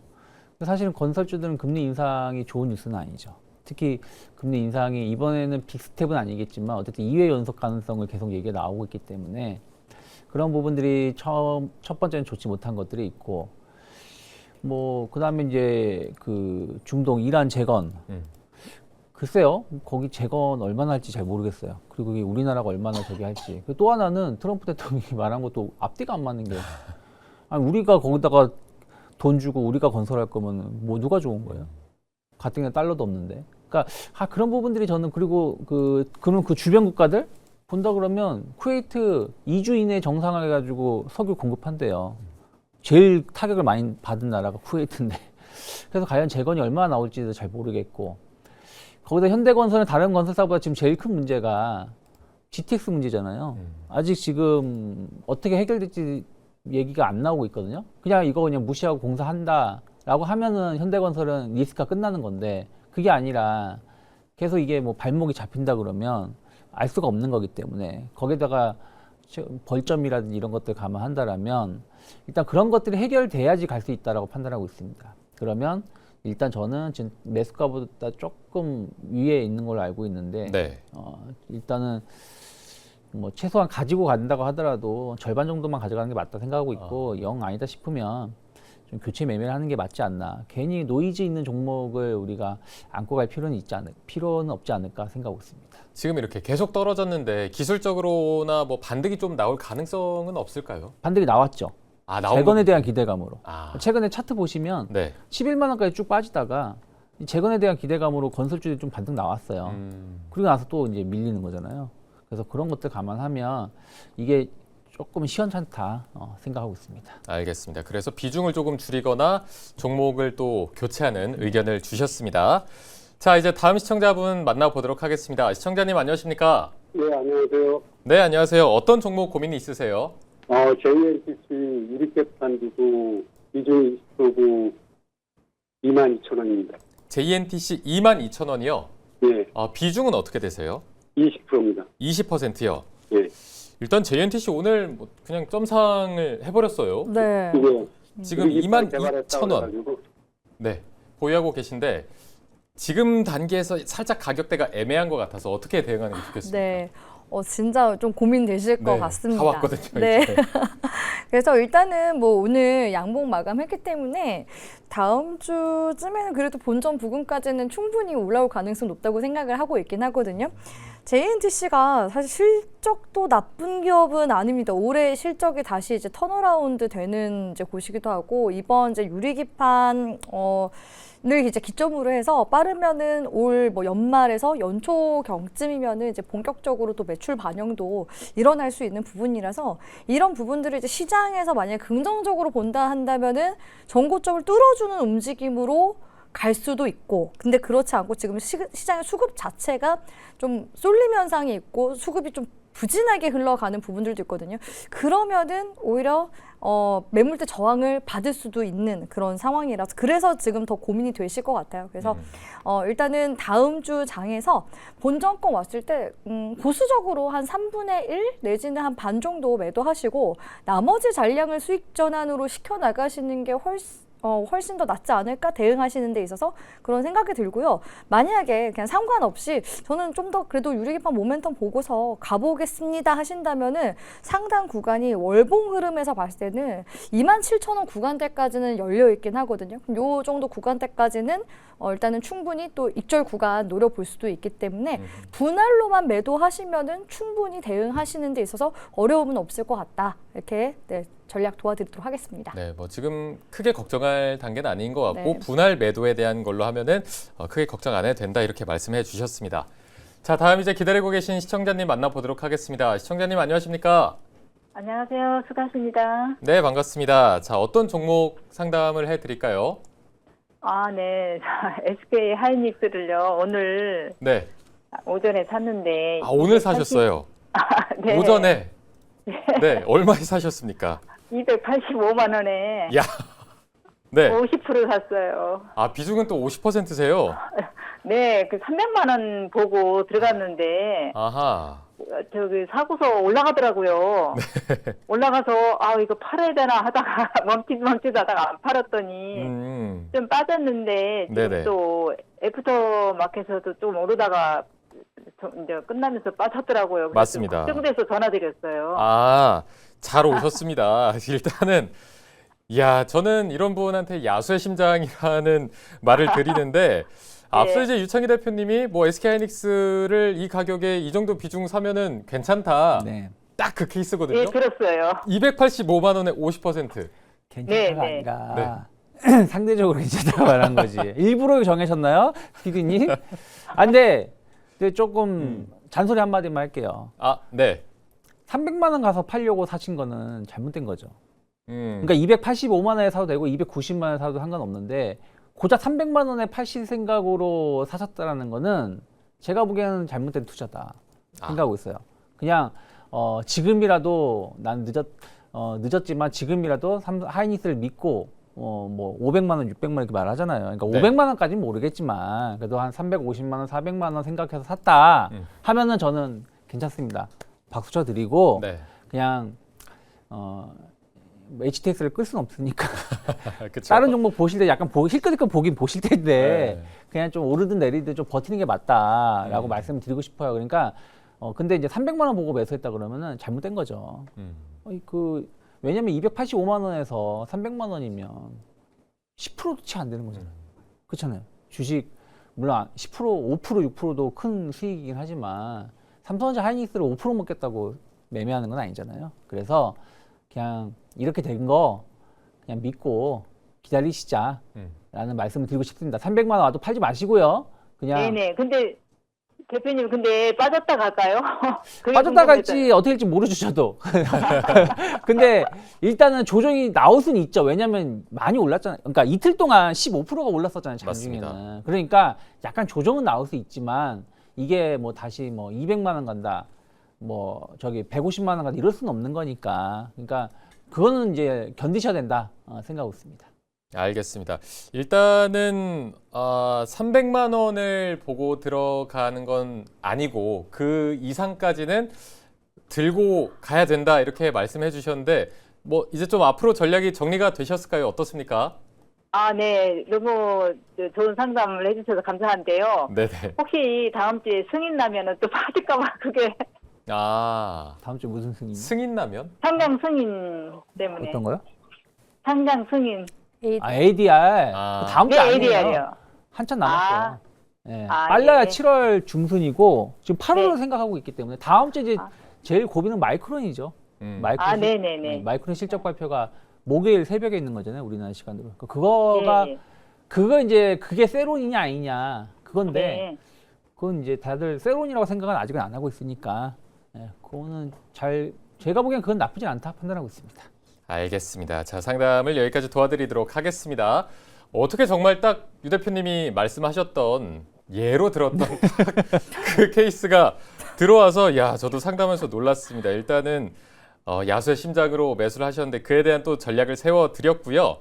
근데 사실은 건설주들은 금리 인상이 좋은 뉴스는 아니죠. 특히 금리 인상이 이번에는 빅스텝은 아니겠지만 어쨌든 2회 연속 가능성을 계속 얘기가 나오고 있기 때문에 그런 부분들이 첫 번째는 좋지 못한 것들이 있고 뭐 그다음에 이제 그 중동 이란 재건 글쎄요 거기 재건 얼마나 할지 잘 모르겠어요. 그리고 이게 우리나라가 얼마나 저기 할지. 그리고 또 하나는 트럼프 대통령이 말한 것도 앞뒤가 안 맞는 게 우리가 거기다가 돈 주고 우리가 건설할 거면 뭐 누가 좋은 거예요? 가뜩이나 달러도 없는데. 그러니까 그런 부분들이 저는 그리고 그럼 그 주변 국가들 본다 그러면 쿠웨이트 2주 이내에 정상화해가지고 석유 공급한대요. 제일 타격을 많이 받은 나라가 쿠웨이트인데. 그래서 과연 재건이 얼마나 나올지도 잘 모르겠고 거기다 현대건설은 다른 건설사보다 지금 제일 큰 문제가 GTX 문제잖아요. 아직 지금 어떻게 해결될지 얘기가 안 나오고 있거든요. 그냥 이거 그냥 무시하고 공사한다라고 하면은 현대건설은 리스크가 끝나는 건데 그게 아니라 계속 이게 뭐 발목이 잡힌다 그러면 알 수가 없는 거기 때문에 거기다가 벌점이라든지 이런 것들 감안한다라면 일단 그런 것들이 해결돼야지 갈 수 있다라고 판단하고 있습니다. 그러면 일단 저는 지금 매수가보다 조금 위에 있는 걸로 알고 있는데 네. 일단은 뭐 최소한 가지고 간다고 하더라도 절반 정도만 가져가는 게 맞다 생각하고 있고 영 아니다 싶으면 좀 교체 매매를 하는 게 맞지 않나. 괜히 노이즈 있는 종목을 우리가 안고 갈 필요는 없지 않을까 생각하고 있습니다. 지금 이렇게 계속 떨어졌는데 기술적으로나 뭐 반등이 좀 나올 가능성은 없을까요? 반등이 나왔죠. 아, 나온 재건에 거- 대한 기대감으로. 아, 최근에 차트 보시면 네. 11만 원까지 쭉 빠지다가 이 재건에 대한 기대감으로 건설주들이 좀 반등 나왔어요. 그리고 나서 또 이제 밀리는 거잖아요. 그래서 그런 것들 감안하면 이게 조금 시원찮다 생각하고 있습니다. 알겠습니다. 그래서 비중을 조금 줄이거나 종목을 또 교체하는 의견을 주셨습니다. 자, 이제 다음 시청자분 만나보도록 하겠습니다. 시청자님 안녕하십니까? 네, 안녕하세요. 네, 안녕하세요. 어떤 종목 고민이 있으세요? JNTC 유리개판 기구 비중 20%고 22,000원입니다. JNTC 22,000원이요. 예, 비중은 어떻게 되세요? 20%입니다. 20%요. 예, 일단 JNTC 오늘 뭐 그냥 점상을 해버렸어요. 네. 이게 지금 유리개판 22,000원. 개발했다고 네, 보유하고 계신데 지금 단계에서 살짝 가격대가 애매한 것 같아서 어떻게 대응하는 게 좋겠습니까? 네. 진짜 좀 고민되실 것 네, 같습니다. 다 왔거든요. 네. 이제. 그래서 일단은 뭐 오늘 양봉 마감했기 때문에 다음 주쯤에는 그래도 본전 부근까지는 충분히 올라올 가능성이 높다고 생각을 하고 있긴 하거든요. JNTC가 사실 실적도 나쁜 기업은 아닙니다. 올해 실적이 다시 이제 턴어라운드 되는 이제 곳이기도 하고 이번 이제 유리기판 를 이제 기점으로 해서 빠르면은 올 뭐 연말에서 연초 경쯤이면은 이제 본격적으로 또 매출 반영도 일어날 수 있는 부분이라서 이런 부분들을 이제 시장에서 만약 긍정적으로 본다 한다면은 전고점을 뚫어주는 움직임으로 갈 수도 있고, 근데 그렇지 않고 지금 시장의 수급 자체가 좀 쏠림 현상이 있고 수급이 좀 부진하게 흘러가는 부분들도 있거든요. 그러면은 오히려 매물대 저항을 받을 수도 있는 그런 상황이라서 그래서 지금 더 고민이 되실 것 같아요. 그래서 일단은 다음 주 장에서 본전권 왔을 때 보수적으로 한 3분의 1 내지는 한 반 정도 매도하시고 나머지 잔량을 수익 전환으로 시켜 나가시는 게 훨씬 더 낫지 않을까 대응하시는 데 있어서 그런 생각이 들고요. 만약에 그냥 상관없이 저는 좀 더 그래도 유리기판 모멘텀 보고서 가보겠습니다 하신다면은 상당 구간이 월봉 흐름에서 봤을 때는 27,000원 구간대까지는 열려 있긴 하거든요. 그럼 요 정도 구간대까지는 일단은 충분히 또 익절 구간 노려볼 수도 있기 때문에 분할로만 매도하시면은 충분히 대응하시는 데 있어서 어려움은 없을 것 같다. 이렇게 전략 도와드리도록 하겠습니다. 네, 뭐 지금 크게 걱정할 단계는 아닌 것 같고 네. 분할 매도에 대한 걸로 하면은 크게 걱정 안 해도 된다 이렇게 말씀해 주셨습니다. 자, 다음 이제 기다리고 계신 시청자님 만나보도록 하겠습니다. 시청자님 안녕하십니까? 안녕하세요. 수고하십니다. 네, 반갑습니다. 자, 어떤 종목 상담을 해드릴까요? 네. SK 하이닉스를요. 오늘 네, 오전에 샀는데. 오늘 사셨어요. 네. 오전에. 네, 얼마에 사셨습니까? 285만 원에 야, 네. 50% 샀어요. 비중은 또 50%세요. 네, 그 300만 원 보고 들어갔는데 아하. 저기 사고서 올라가더라고요. 올라가서 이거 팔아야 되나 하다가 멈칫하다가 안 팔았더니 좀 빠졌는데 지금 네네. 또 애프터 마켓에서도 좀 오르다가 이제 끝나면서 빠졌더라고요. 그래서 맞습니다. 걱정돼서 전화드렸어요. 잘 오셨습니다. 일단은 저는 이런 분한테 야수의 심장이라는 말을 드리는데 앞서 이제 유창희 대표님이 뭐 SK하이닉스를 이 가격에 이 정도 비중 사면은 괜찮다. 네. 딱 그 케이스거든요. 예, 들었어요. 285만 원에 50%. 괜찮다가 네, 네. 아니라 상대적으로 괜찮다고 말한 거지. 일부러 정하셨나요, 피디님? 근데 조금 잔소리 한마디만 할게요. 네. 300만 원 가서 팔려고 사신 거는 잘못된 거죠. 그러니까 그러니까 285만 원에 사도 되고 290만 원에 사도 상관없는데 고작 300만 원에 팔실 생각으로 사셨다라는 거는 제가 보기에는 잘못된 투자다 생각하고 있어요. 그냥 지금이라도 난 늦었지만 지금이라도 하이닉스를 믿고 뭐 500만 원, 600만 원 이렇게 말하잖아요. 그러니까 네. 500만 원까지는 모르겠지만 그래도 한 350만 원, 400만 원 생각해서 샀다 하면은 저는 괜찮습니다. 박수 쳐드리고 네. 그냥 HTS를 끌 수는 없으니까 그쵸? 다른 종목 보실 때 약간 실컷 보긴 보실 텐데 네. 그냥 좀 오르든 내리든 좀 버티는 게 맞다라고 말씀을 드리고 싶어요. 그러니까 근데 이제 300만 원 보고 매수했다 그러면은 잘못된 거죠. 왜냐면 285만 원에서 300만 원이면 10%도 채 안 되는 거잖아요. 그렇잖아요. 주식 물론 10%, 5%, 6%도 큰 수익이긴 하지만 삼성전자 하이닉스를 5% 먹겠다고 매매하는 건 아니잖아요. 그래서 그냥 이렇게 된 거 그냥 믿고 기다리시자라는 말씀을 드리고 싶습니다. 300만 원 와도 팔지 마시고요. 그냥 네네. 근데 대표님 근데 빠졌다 갈까요? 그게 빠졌다 궁금해서요. 갈지 어떻게 될지 모르죠 저도. 근데 일단은 조정이 나올 수는 있죠. 왜냐면 많이 올랐잖아요. 그러니까 이틀 동안 15%가 올랐었잖아요 장중에는. 맞습니다. 그러니까 약간 조정은 나올 수 있지만 이게 뭐 다시 뭐 200만 원 간다, 뭐 저기 150만 원 간다 이럴 수는 없는 거니까. 그러니까 그거는 이제 견디셔야 된다 생각하고 있습니다. 알겠습니다. 일단은 300만 원을 보고 들어가는 건 아니고 그 이상까지는 들고 가야 된다 이렇게 말씀해 주셨는데 뭐 이제 좀 앞으로 전략이 정리가 되셨을까요? 어떻습니까? 아, 네. 너무 좋은 상담을 해주셔서 감사한데요. 네네. 혹시 다음 주에 승인 나면은 또 빠질까봐 그게 다음 주에 무슨 승인? 승인라면? 상장 승인 때문에. 어떤 거요? 상장 승인. ADR. 아. 다음 주 네, 아니에요. ADR이요. 한참 남았어요. 예. 아, 빨라야 예. 7월 중순이고 지금 8월로 네. 생각하고 있기 때문에 다음 주에 이제 제일 고비는 마이크론이죠. 마이크론 아, 네네네. 마이크론 실적 발표가 목요일 새벽에 있는 거잖아요. 우리나라 시간으로. 그거가 네. 그거 이제 그게 세론이냐 아니냐 그건데 네. 그건 이제 다들 세론이라고 생각은 아직은 안 하고 있으니까 그거는 제가 보기엔 그건 나쁘지 않다 판단하고 있습니다. 알겠습니다. 자, 상담을 여기까지 도와드리도록 하겠습니다. 어떻게 정말 딱 유 대표님이 말씀하셨던 예로 들었던 그 케이스가 들어와서 야, 저도 상담하면서 놀랐습니다. 일단은 야수의 심장으로 매수를 하셨는데 그에 대한 또 전략을 세워드렸고요.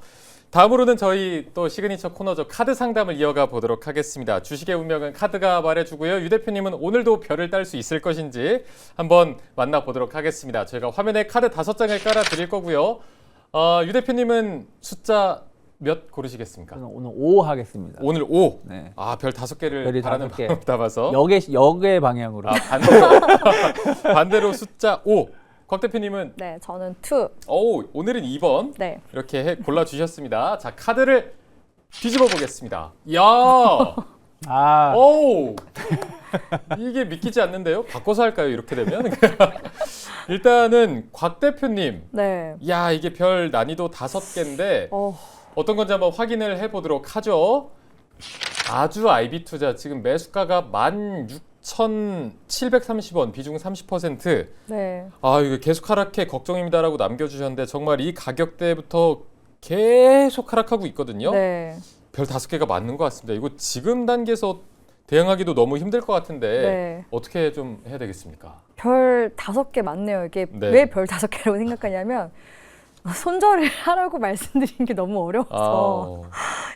다음으로는 저희 또 시그니처 코너죠. 카드 상담을 이어가 보도록 하겠습니다. 주식의 운명은 카드가 말해주고요. 유 대표님은 오늘도 별을 딸 수 있을 것인지 한번 만나보도록 하겠습니다. 저희가 화면에 카드 5장을 깔아드릴 거고요. 유 대표님은 숫자 몇 고르시겠습니까? 저는 오늘 5 하겠습니다. 오늘 5. 네. 별 5개를 별이 바라는 5개. 마음 담아서. 역의 방향으로. 반대로 숫자 5. 곽 대표님은 네, 저는 2. 오늘은 2번. 네. 이렇게 골라주셨습니다. 자, 카드를 뒤집어 보겠습니다. 이야! 오! 이게 믿기지 않는데요? 바꿔서 할까요? 이렇게 되면? 일단은 곽 대표님. 네. 야, 이게 별 난이도 5개인데 어떤 건지 한번 확인을 해보도록 하죠. 아주 IB 투자 지금 매수가가 16,730원, 비중 30%. 네. 이거 계속 하락해 걱정입니다라고 남겨주셨는데 정말 이 가격대부터 계속 하락하고 있거든요. 네. 별 5개가 맞는 것 같습니다. 이거 지금 단계에서 대응하기도 너무 힘들 것 같은데 네. 어떻게 좀 해야 되겠습니까? 별 5개 맞네요. 이게 네. 왜 별 5개라고 생각하냐면 손절을 하라고 말씀드린 게 너무 어려워서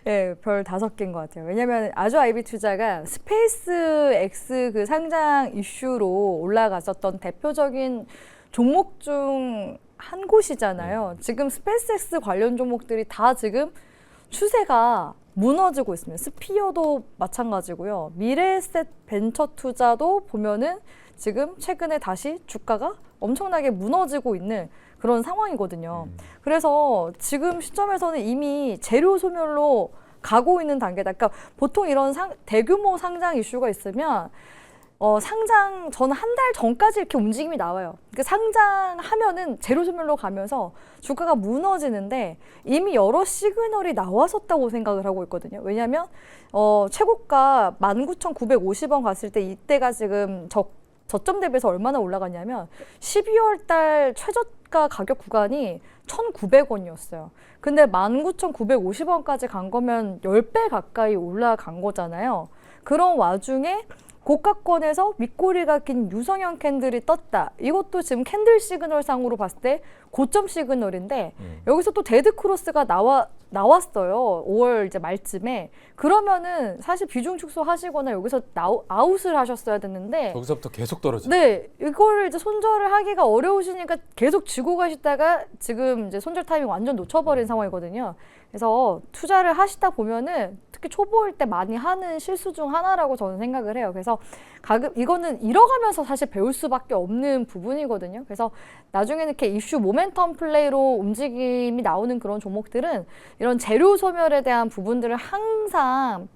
예, 별 5개인 것 같아요. 왜냐하면 아주 IB 투자가 스페이스 X 그 상장 이슈로 올라갔었던 대표적인 종목 중 한 곳이잖아요. 지금 스페이스 X 관련 종목들이 다 지금 추세가 무너지고 있습니다. 스피어도 마찬가지고요. 미래에셋 벤처 투자도 보면은 지금 최근에 다시 주가가 엄청나게 무너지고 있는 그런 상황이거든요. 그래서 지금 시점에서는 이미 재료 소멸로 가고 있는 단계다. 그러니까 보통 이런 대규모 상장 이슈가 있으면 저는 한 달 전까지 이렇게 움직임이 나와요. 그러니까 상장하면은 재료 소멸로 가면서 주가가 무너지는데 이미 여러 시그널이 나왔었다고 생각을 하고 있거든요. 왜냐하면 최고가 19,950원 갔을 때 이때가 지금 저점 대비해서 얼마나 올라갔냐면 12월 달 최저가 가격 구간이 1,900원이었어요. 근데 19,950원까지 간 거면 10배 가까이 올라간 거잖아요. 그런 와중에 고가권에서 윗꼬리가 긴 유성형 캔들이 떴다. 이것도 지금 캔들 시그널 상으로 봤을 때 고점 시그널인데 여기서 또 데드 크로스가 나왔어요. 5월 이제 말쯤에. 그러면은 사실 비중 축소하시거나 여기서 아웃을 하셨어야 됐는데 여기서부터 계속 떨어져요. 네, 이거를 이제 손절을 하기가 어려우시니까 계속 쥐고 가시다가 지금 이제 손절 타이밍 완전 놓쳐버린 상황이거든요. 그래서 투자를 하시다 보면은 특히 초보일 때 많이 하는 실수 중 하나라고 저는 생각을 해요. 그래서 가끔 이거는 잃어가면서 사실 배울 수밖에 없는 부분이거든요. 그래서 나중에는 이렇게 이슈 모멘텀 플레이로 움직임이 나오는 그런 종목들은 이런 재료 소멸에 대한 부분들을 항상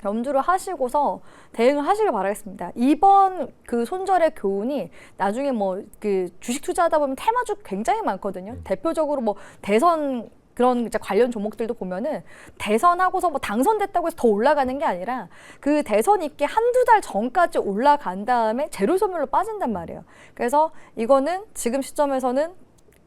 염두를 하시고서 대응을 하시길 바라겠습니다. 이번 그 손절의 교훈이 나중에 뭐 그 주식 투자하다 보면 테마주 굉장히 많거든요. 대표적으로 뭐 대선 그런 이제 관련 종목들도 보면은 대선하고서 뭐 당선됐다고 해서 더 올라가는 게 아니라 그 대선 있기 한두 달 전까지 올라간 다음에 재료 소멸로 빠진단 말이에요. 그래서 이거는 지금 시점에서는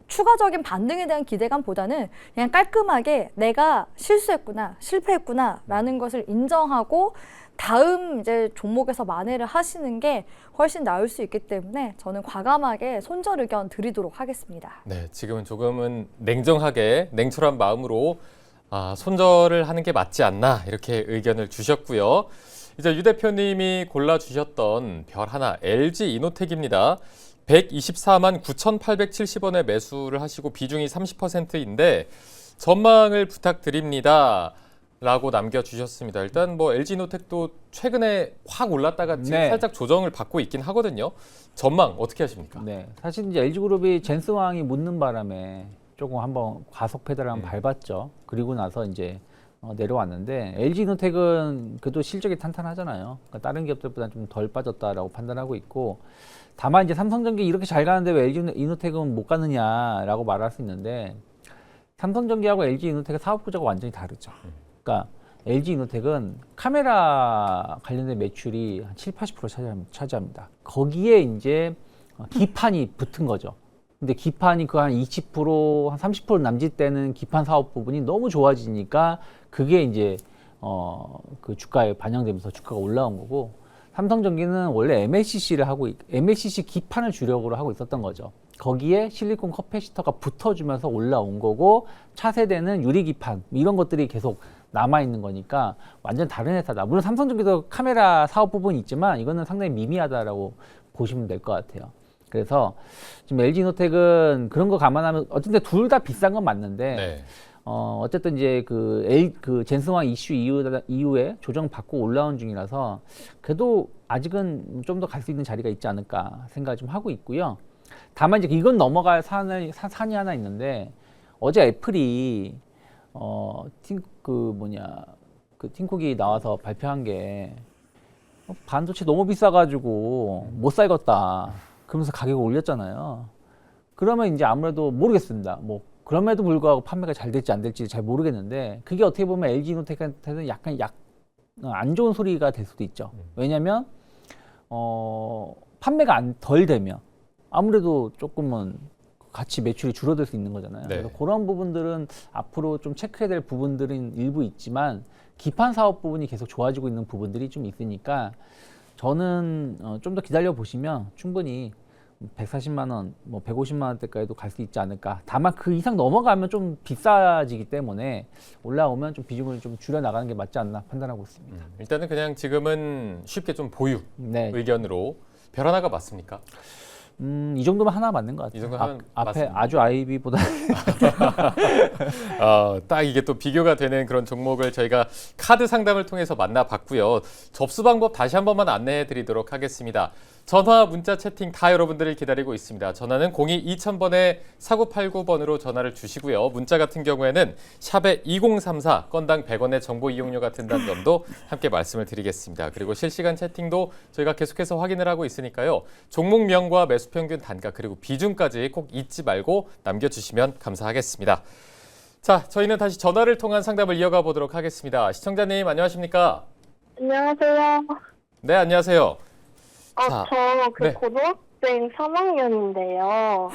추가적인 반등에 대한 기대감보다는 그냥 깔끔하게 내가 실수했구나, 실패했구나라는 것을 인정하고 다음 이제 종목에서 만회를 하시는 게 훨씬 나을 수 있기 때문에 저는 과감하게 손절 의견 드리도록 하겠습니다. 네, 지금은 조금은 냉정하게 냉철한 마음으로 손절을 하는 게 맞지 않나 이렇게 의견을 주셨고요. 이제 유 대표님이 골라주셨던 별 하나 LG 이노텍입니다. 124만 9,870원에 매수를 하시고 비중이 30%인데 전망을 부탁드립니다. 라고 남겨주셨습니다. 일단 뭐 LG노텍도 최근에 확 올랐다가 지금 네. 살짝 조정을 받고 있긴 하거든요. 전망 어떻게 하십니까? 네, 사실 이제 LG그룹이 젠스왕이 묻는 바람에 조금 한번 과속 페달을 한번 밟았죠. 그리고 나서 이제 내려왔는데 LG이노텍은 그래도 실적이 탄탄하잖아요. 그러니까 다른 기업들보다 좀 덜 빠졌다라고 판단하고 있고, 다만 이제 삼성전기 이렇게 잘 가는데 왜 LG이노텍은 못 가느냐라고 말할 수 있는데, 삼성전기하고 LG이노텍의 사업 구조가 완전히 다르죠. 그러니까 LG이노텍은 카메라 관련된 매출이 한 7, 80% 차지합니다. 거기에 이제 기판이 붙은 거죠. 근데 기판이 그 한 20%, 한 30% 남짓되는 기판 사업 부분이 너무 좋아지니까 그게 이제 그 주가에 반영되면서 주가가 올라온 거고, 삼성전기는 원래 MLCC를 MLCC 기판을 주력으로 하고 있었던 거죠. 거기에 실리콘 커패시터가 붙어주면서 올라온 거고, 차세대는 유리 기판 이런 것들이 계속 남아 있는 거니까 완전 다른 회사다. 물론 삼성전기도 카메라 사업 부분이 있지만 이거는 상당히 미미하다라고 보시면 될 것 같아요. 그래서 지금 LG이노텍은 그런 거 감안하면 어쨌든 둘 다 비싼 건 맞는데, 네. 어쨌든 이제 그 젠스왕 이슈 이후에 조정 받고 올라온 중이라서 그래도 아직은 좀 더 갈 수 있는 자리가 있지 않을까 생각을 좀 하고 있고요. 다만 이제 이건 넘어갈 산이 하나 있는데, 어제 애플이 팀쿡이 나와서 발표한 게 반도체 너무 비싸가지고 못 살겠다. 그러면서 가격을 올렸잖아요. 그러면 이제 아무래도 모르겠습니다. 뭐 그럼에도 불구하고 판매가 잘 될지 안 될지 잘 모르겠는데, 그게 어떻게 보면 LG이노텍한테는 약간 안 좋은 소리가 될 수도 있죠. 왜냐하면 판매가 덜 되면 아무래도 조금은 같이 매출이 줄어들 수 있는 거잖아요. 네. 그래서 그런 부분들은 앞으로 좀 체크해야 될 부분들은 일부 있지만, 기판 사업 부분이 계속 좋아지고 있는 부분들이 좀 있으니까 저는 좀 더 기다려 보시면 충분히 140만 원, 뭐 150만 원대까지도 갈 수 있지 않을까. 다만 그 이상 넘어가면 좀 비싸지기 때문에 올라오면 좀 비중을 좀 줄여 나가는 게 맞지 않나 판단하고 있습니다. 일단은 그냥 지금은 쉽게 좀 보유 네. 의견으로 별 하나가 맞습니까? 이 정도면 하나 맞는 것 같아요. 이 정도 하면 앞에 맞습니다. 아주 아이비보다 딱 이게 또 비교가 되는 그런 종목을 저희가 카드 상담을 통해서 만나봤고요. 접수 방법 다시 한 번만 안내해 드리도록 하겠습니다. 전화, 문자, 채팅 다 여러분들을 기다리고 있습니다. 전화는 02-2000번에 4989번으로 전화를 주시고요. 문자 같은 경우에는 샵에 2034, 건당 100원의 정보 이용료가 든다는 점도 함께 말씀을 드리겠습니다. 그리고 실시간 채팅도 저희가 계속해서 확인을 하고 있으니까요. 종목명과 매수평균 단가 그리고 비중까지 꼭 잊지 말고 남겨주시면 감사하겠습니다. 자, 저희는 다시 전화를 통한 상담을 이어가 보도록 하겠습니다. 시청자님 안녕하십니까? 안녕하세요. 네, 안녕하세요. 자, 저 네. 고등학생 3학년인데요.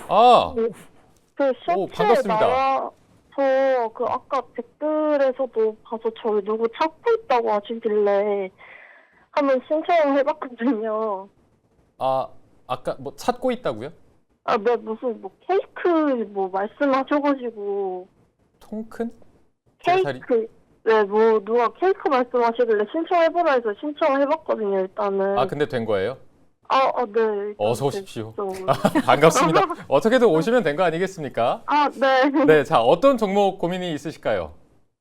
그 오, 셔츠에 반갑습니다. 저 아까 댓글에서도 봐서 저를 누구 찾고 있다고 하시길래 한번 신청을 해봤거든요. 아까 뭐 찾고 있다고요? 네, 무슨 케이크 말씀하셔가지고. 통큰? 제가 케이크. 네, 누가 케이크 말씀하시길래 신청해보라 해서 신청을 해봤거든요, 일단은. 근데 된 거예요? 네. 어서 오십시오. 반갑습니다. 어떻게든 오시면 된 거 아니겠습니까? 네. 네, 자, 어떤 종목 고민이 있으실까요?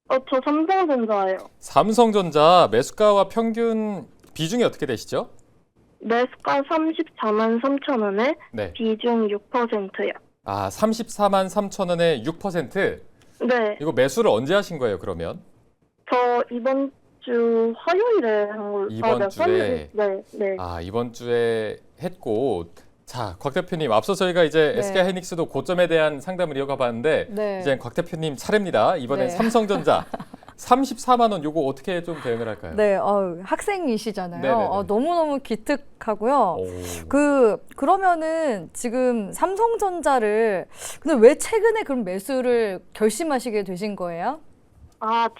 저 삼성전자예요. 삼성전자 매수가와 평균 비중이 어떻게 되시죠? 매수가 34만 3천 원에 네. 비중 6%요. 아, 34만 3천 원에 6%. 네. 이거 매수를 언제 하신 거예요, 그러면? 저 이번 주 화요일에 한 걸로. 이번 주에? 네, 네. 아, 이번 주에 했고. 자, 곽 대표님, 앞서 저희가 이제 네. SK하이닉스도 고점에 대한 상담을 이어가 봤는데 네. 이제 곽 대표님 차례입니다. 이번엔 네. 삼성전자 34만 원 요거 어떻게 좀 대응을 할까요? 네, 학생이시잖아요. 네네네. 너무너무 기특하고요. 오. 그러면은 지금 삼성전자를 근데 왜 최근에 그럼 매수를 결심하시게 되신 거예요?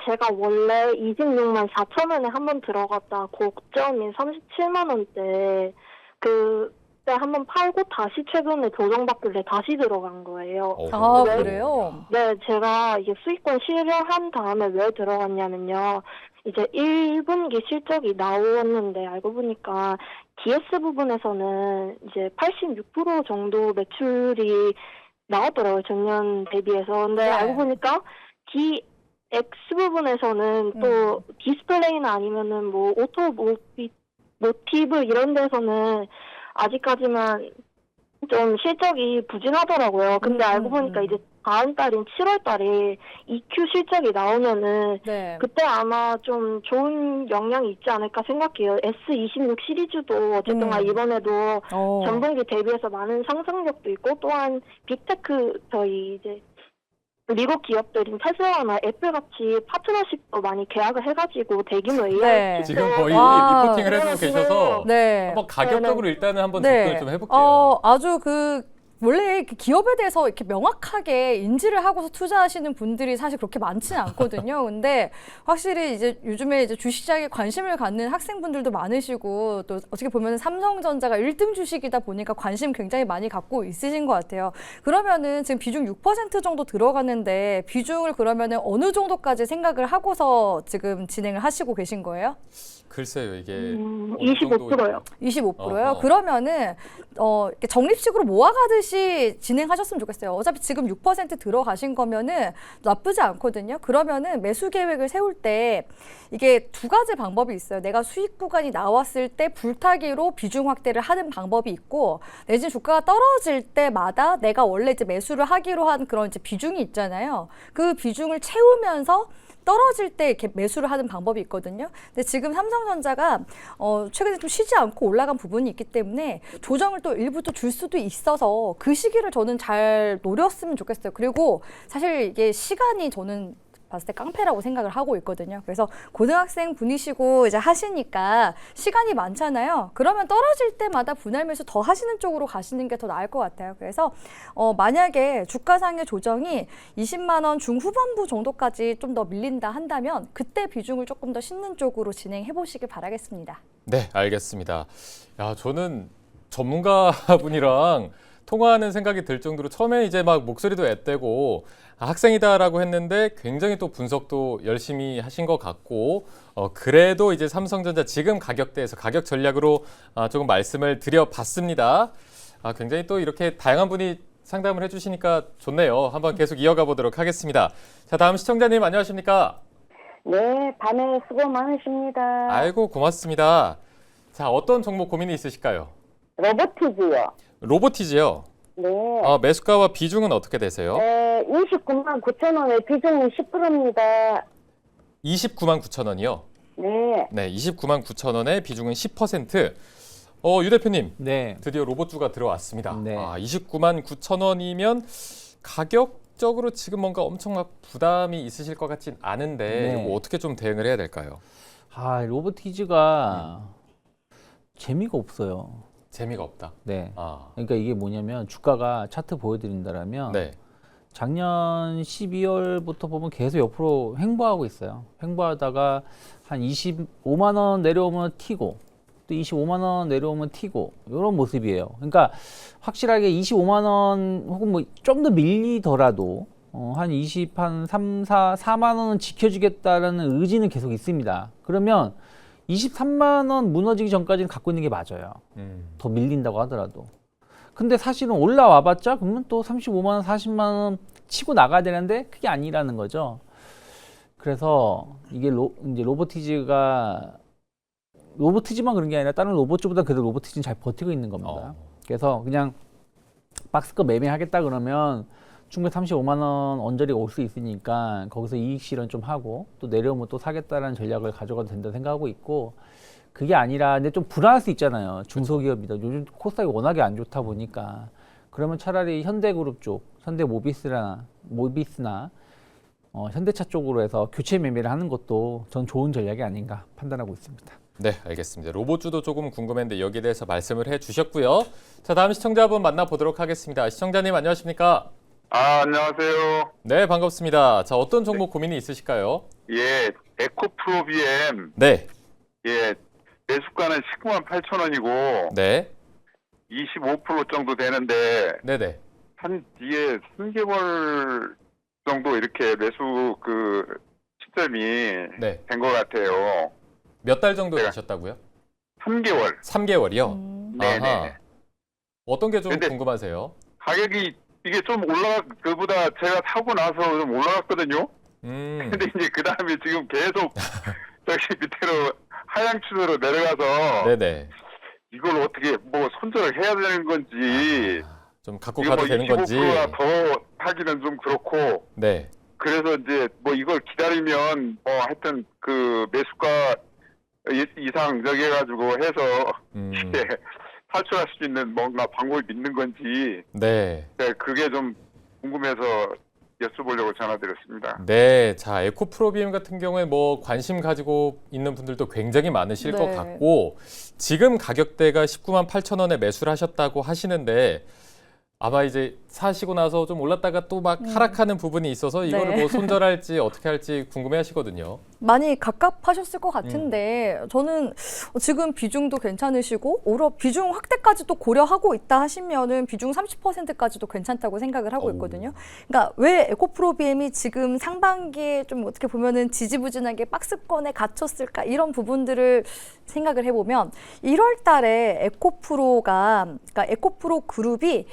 제가 원래 26만 4천 원에 한 번 들어갔다 고점인 37만 원대 그때 한 번 팔고 다시 최근에 조정받길래 다시 들어간 거예요. 아, 네. 그래요? 네, 제가 이게 수익권 실현한 다음에 왜 들어갔냐면요. 이제 1분기 실적이 나왔는데 알고 보니까 DS 부분에서는 이제 86% 정도 매출이 나왔더라고요. 전년 대비해서. 근데 네. 알고 보니까 DX 부분에서는 또 디스플레이나 아니면은 뭐 모티브 이런 데서는 아직까지만 좀 실적이 부진하더라고요. 근데 알고 보니까 이제 다음 달인 7월 달에 EQ 실적이 나오면은 네. 그때 아마 좀 좋은 영향이 있지 않을까 생각해요. S26 시리즈도 어쨌든 이번에도 전분기 대비해서 많은 상승력도 있고 또한 빅테크 저희 이제 미국 기업들인 테슬라나 애플 같이 파트너십도 많이 계약을 해가지고 대규모 AI 네. 지금 거의 와. 리포팅을 해주고 계셔서 네. 한번 가격적으로 일단은 한번 네. 접근을 좀 해볼게요. 아주 원래 기업에 대해서 이렇게 명확하게 인지를 하고서 투자하시는 분들이 사실 그렇게 많지는 않거든요. 근데 확실히 이제 요즘에 이제 주식시장에 관심을 갖는 학생분들도 많으시고 또 어떻게 보면 삼성전자가 1등 주식이다 보니까 관심 굉장히 많이 갖고 있으신 것 같아요. 그러면은 지금 비중 6% 정도 들어가는데 비중을 그러면은 어느 정도까지 생각을 하고서 지금 진행을 하시고 계신 거예요? 글쎄요, 이게 25%요. 25%요? 어허. 그러면은 이렇게 적립식으로 모아가듯이 진행하셨으면 좋겠어요. 어차피 지금 6% 들어가신 거면은 나쁘지 않거든요. 그러면은 매수 계획을 세울 때 이게 두 가지 방법이 있어요. 내가 수익 구간이 나왔을 때 불타기로 비중 확대를 하는 방법이 있고, 내지는 주가가 떨어질 때마다 내가 원래 이제 매수를 하기로 한 그런 이제 비중이 있잖아요. 그 비중을 채우면서 떨어질 때 이렇게 매수를 하는 방법이 있거든요. 근데 지금 삼성전자가 최근에 좀 쉬지 않고 올라간 부분이 있기 때문에 조정을 또 일부 또 줄 수도 있어서 그 시기를 저는 잘 노렸으면 좋겠어요. 그리고 사실 이게 시간이 저는 봤을 때 깡패라고 생각을 하고 있거든요. 그래서 고등학생 분이시고 이제 하시니까 시간이 많잖아요. 그러면 떨어질 때마다 분할 매수 더 하시는 쪽으로 가시는 게 더 나을 것 같아요. 그래서 만약에 주가상의 조정이 20만 원 중후반부 정도까지 좀 더 밀린다 한다면 그때 비중을 조금 더 싣는 쪽으로 진행해 보시길 바라겠습니다. 네, 알겠습니다. 야, 저는 전문가분이랑 통화하는 생각이 들 정도로 처음에 이제 막 목소리도 앳되고 학생이다라고 했는데 굉장히 또 분석도 열심히 하신 것 같고 그래도 이제 삼성전자 지금 가격대에서 가격 전략으로 조금 말씀을 드려봤습니다. 굉장히 또 이렇게 다양한 분이 상담을 해주시니까 좋네요. 한번 계속 이어가 보도록 하겠습니다. 자, 다음 시청자님 안녕하십니까? 네, 밤에 수고 많으십니다. 아이고 고맙습니다. 자, 어떤 종목 고민이 있으실까요? 로보티즈요. 로보티즈요. 네. 매수가와 비중은 어떻게 되세요? 29만 9천 원에 비중은 10%입니다. 29만 9천 원이요. 네. 네, 29만 9천 원에 비중은 10%. 유 대표님, 네. 드디어 로봇주가 들어왔습니다. 네. 29만 9천 원이면 가격적으로 지금 뭔가 엄청 막 부담이 있으실 것 같진 않은데 네. 이거 어떻게 좀 대응을 해야 될까요? 로보티즈가 재미가 없어요. 재미가 없다. 네. 그러니까 이게 뭐냐면 주가가 차트 보여드린다라면 네. 작년 12월부터 보면 계속 옆으로 횡보하고 있어요. 횡보하다가 한 25만 원 내려오면 튀고 또 25만 원 내려오면 튀고 이런 모습이에요. 그러니까 확실하게 25만 원 혹은 뭐 좀 더 밀리더라도 한 4만 원은 지켜주겠다라는 의지는 계속 있습니다. 그러면 23만 원 무너지기 전까지는 갖고 있는 게 맞아요. 더 밀린다고 하더라도. 근데 사실은 올라와봤자 그러면 또 35만 원, 40만 원 치고 나가야 되는데 그게 아니라는 거죠. 그래서 이게 이제 로보티지만 그런 게 아니라 다른 로봇주보다 그래도 로보티지는 잘 버티고 있는 겁니다. 그래서 그냥 박스권 매매하겠다 그러면 충분히 35만 원 언저리가 올 수 있으니까 거기서 이익 실현 좀 하고 또 내려오면 또 사겠다라는 전략을 가져가도 된다 생각하고 있고, 그게 아니라 근데 좀 불안할 수 있잖아요. 중소기업이다. 요즘 코스닥이 워낙에 안 좋다 보니까 그러면 차라리 현대그룹 쪽, 현대모비스나 현대차 쪽으로 해서 교체 매매를 하는 것도 전 좋은 전략이 아닌가 판단하고 있습니다. 네, 알겠습니다. 로봇주도 조금 궁금했는데 여기에 대해서 말씀을 해주셨고요. 자, 다음 시청자분 만나보도록 하겠습니다. 시청자님 안녕하십니까? 안녕하세요. 네, 반갑습니다. 자, 어떤 종목 고민이 있으실까요? 예, 에코프로비엠. 네, 예, 매수가는 19만 8천 원이고, 네, 25% 정도 되는데, 네네. 한 뒤에 3개월 정도 이렇게 매수 시점이 네. 된 것 같아요. 몇 달 정도 되셨다고요? 3개월. 3개월이요? 네네. 어떤 게 좀 근데 궁금하세요? 가격이 이게 좀 그보다 제가 사고 나서 좀 올라갔거든요. 근데 이제 그 다음에 지금 계속 저기 밑으로 하향 추세로 내려가서 네네. 이걸 어떻게 손절을 해야 되는 건지 좀 갖고 가도 되는 건지. 25%가 더 하기는 좀 그렇고. 네. 그래서 이제 이걸 기다리면 하여튼 매수가 이상 저기 해가지고 해서 이제 탈출할 수 있는 뭔가 방법이 있는 건지. 네. 네, 그게 좀 궁금해서 여쭤보려고 전화드렸습니다. 네, 자 에코프로비엠 같은 경우에 관심 가지고 있는 분들도 굉장히 많으실 네. 것 같고, 지금 가격대가 19만 8천 원에 매수를 하셨다고 하시는데 아마 이제 사시고 나서 좀 올랐다가 또 막 하락하는 부분이 있어서 이거를 네. 손절할지 어떻게 할지 궁금해하시거든요. 많이 갑갑하셨을 것 같은데 저는 지금 비중도 괜찮으시고 오히려 비중 확대까지도 고려하고 있다 하시면은 비중 30%까지도 괜찮다고 생각을 하고 있거든요. 그러니까 왜 에코프로비엠이 지금 상반기에 좀 어떻게 보면은 지지부진하게 박스권에 갇혔을까, 이런 부분들을 생각을 해보면 1월 달에 그러니까 에코프로 그룹이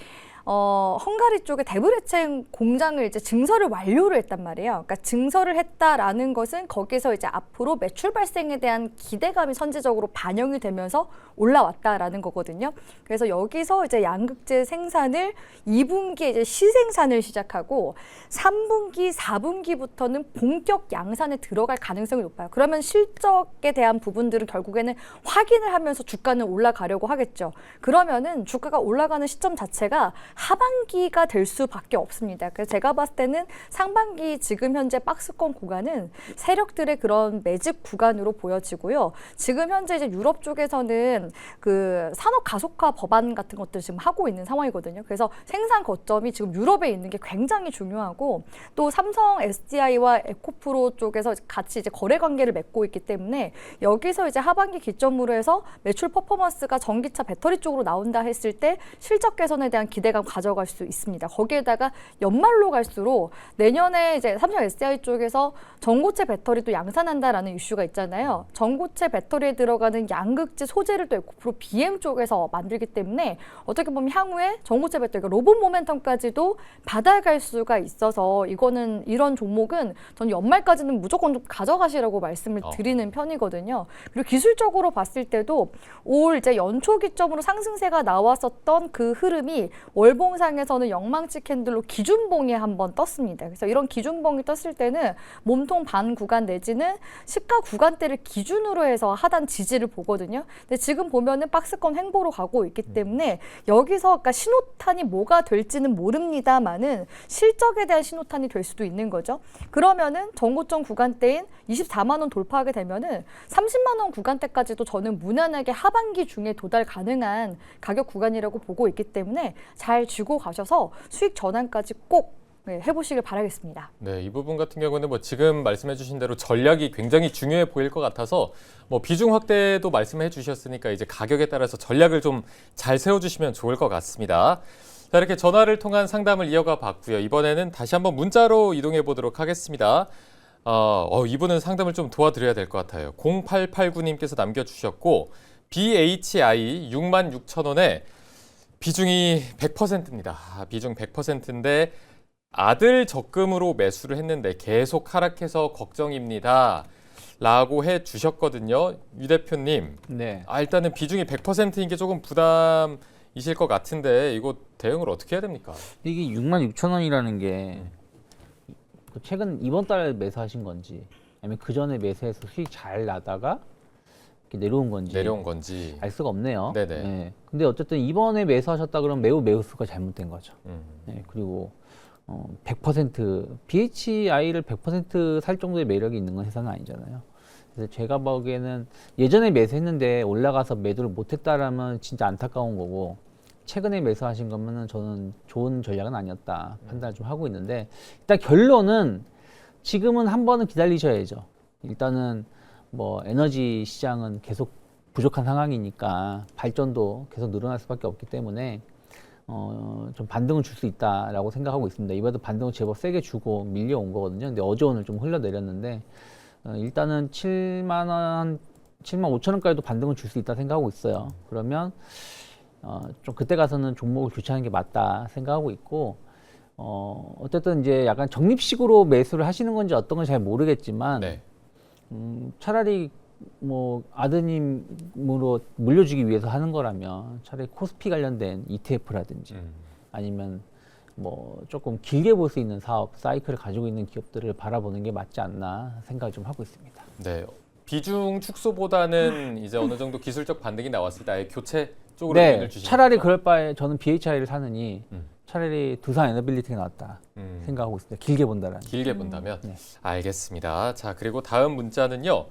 헝가리 쪽에 데브레첸 공장을 이제 증설을 완료를 했단 말이에요. 그러니까 증설을 했다라는 것은 거기서 이제 앞으로 매출 발생에 대한 기대감이 선제적으로 반영이 되면서 올라왔다라는 거거든요. 그래서 여기서 이제 양극재 생산을 2분기에 이제 시생산을 시작하고 3분기, 4분기부터는 본격 양산에 들어갈 가능성이 높아요. 그러면 실적에 대한 부분들은 결국에는 확인을 하면서 주가는 올라가려고 하겠죠. 그러면은 주가가 올라가는 시점 자체가 하반기가 될 수밖에 없습니다. 그래서 제가 봤을 때는 상반기 지금 현재 박스권 구간은 세력들의 그런 매집 구간으로 보여지고요. 지금 현재 이제 유럽 쪽에서는 그 산업 가속화 법안 같은 것들 지금 하고 있는 상황이거든요. 그래서 생산 거점이 지금 유럽에 있는 게 굉장히 중요하고, 또 삼성 SDI와 에코프로 쪽에서 같이 이제 거래 관계를 맺고 있기 때문에 여기서 이제 하반기 기점으로 해서 매출 퍼포먼스가 전기차 배터리 쪽으로 나온다 했을 때 실적 개선에 대한 기대감 가져갈 수 있습니다. 거기에다가 연말로 갈수록 내년에 이제 삼성 SDI 쪽에서 전고체 배터리도 양산한다라는 이슈가 있잖아요. 전고체 배터리에 들어가는 양극재 소재를 또 에코프로 BM 쪽에서 만들기 때문에 어떻게 보면 향후에 전고체 배터리가 로봇 모멘텀까지도 받아갈 수가 있어서 이런 종목은 전 연말까지는 무조건 좀 가져가시라고 말씀을 드리는 편이거든요. 그리고 기술적으로 봤을 때도 올 이제 연초 기점으로 상승세가 나왔었던 그 흐름이 월봉상에서는 영망치 캔들로 기준봉에 한번 떴습니다. 그래서 이런 기준봉이 떴을 때는 몸통 반 구간 내지는 시가 구간대를 기준으로 해서 하단 지지를 보거든요. 근데 지금 보면은 박스권 횡보로 가고 있기 때문에 여기서 그러니까 신호탄이 뭐가 될지는 모릅니다만은 실적에 대한 신호탄이 될 수도 있는 거죠. 그러면은 전고점 구간대인 24만 원 돌파하게 되면은 30만 원 구간대까지도 저는 무난하게 하반기 중에 도달 가능한 가격 구간이라고 보고 있기 때문에 잘 쥐고 가셔서 수익 전환까지 꼭 해보시길 바라겠습니다. 네, 이 부분 같은 경우는 지금 말씀해주신 대로 전략이 굉장히 중요해 보일 것 같아서 비중 확대도 말씀해 주셨으니까 이제 가격에 따라서 전략을 좀 잘 세워주시면 좋을 것 같습니다. 자, 이렇게 전화를 통한 상담을 이어가 봤고요. 이번에는 다시 한번 문자로 이동해 보도록 하겠습니다. 이분은 상담을 좀 도와드려야 될 것 같아요. 0889님께서 남겨주셨고, BHI 66,000원에 비중이 100%입니다. 비중 100%인데 아들 적금으로 매수를 했는데 계속 하락해서 걱정입니다. 라고 해 주셨거든요. 유 대표님. 네. 일단은 비중이 100%인 게 조금 부담이실 것 같은데 이거 대응을 어떻게 해야 됩니까? 이게 66,000원이라는 게 최근 이번 달에 매수하신 건지 아니면 그 전에 매수해서 수익 잘 나다가 이렇게 내려온 건지 알 수가 없네요. 네네. 네. 근데 어쨌든 이번에 매수하셨다 그러면 매수가 잘못된 거죠. 네. 그리고 100% BHI를 100% 살 정도의 매력이 있는 건 회사는 아니잖아요. 그래서 제가 보기에는 예전에 매수했는데 올라가서 매도를 못했다라면 진짜 안타까운 거고, 최근에 매수하신 거면은 저는 좋은 전략은 아니었다 판단을 좀 하고 있는데, 일단 결론은 지금은 한 번은 기다리셔야죠. 일단은 뭐 에너지 시장은 계속 부족한 상황이니까 발전도 계속 늘어날 수밖에 없기 때문에 좀 반등을 줄 수 있다라고 생각하고 있습니다. 이번에도 반등을 제법 세게 주고 밀려온 거거든요. 근데 어제 오늘 좀 흘러내렸는데 일단은 7만 원, 7만 5천 원까지도 반등을 줄 수 있다 생각하고 있어요. 그러면 좀 그때 가서는 종목을 교체하는 게 맞다 생각하고 있고, 어쨌든 이제 약간 적립식으로 매수를 하시는 건지 어떤 건 잘 모르겠지만 네. 차라리 뭐 아드님으로 물려주기 위해서 하는 거라면 차라리 코스피 관련된 ETF라든지 아니면 뭐 조금 길게 볼 수 있는 사업 사이클을 가지고 있는 기업들을 바라보는 게 맞지 않나 생각을 좀 하고 있습니다. 네. 비중 축소보다는 이제 어느 정도 기술적 반등이 나왔을 때 아예 교체 쪽으로 네, 의견을 주시니까. 차라리 그럴 바에 저는 BHI를 사느니 차라리 두산 에너빌리티가 낫다 생각하고 있습니다. 길게 본다라는. 길게 본다면? 네. 알겠습니다. 자, 그리고 다음 문자는요.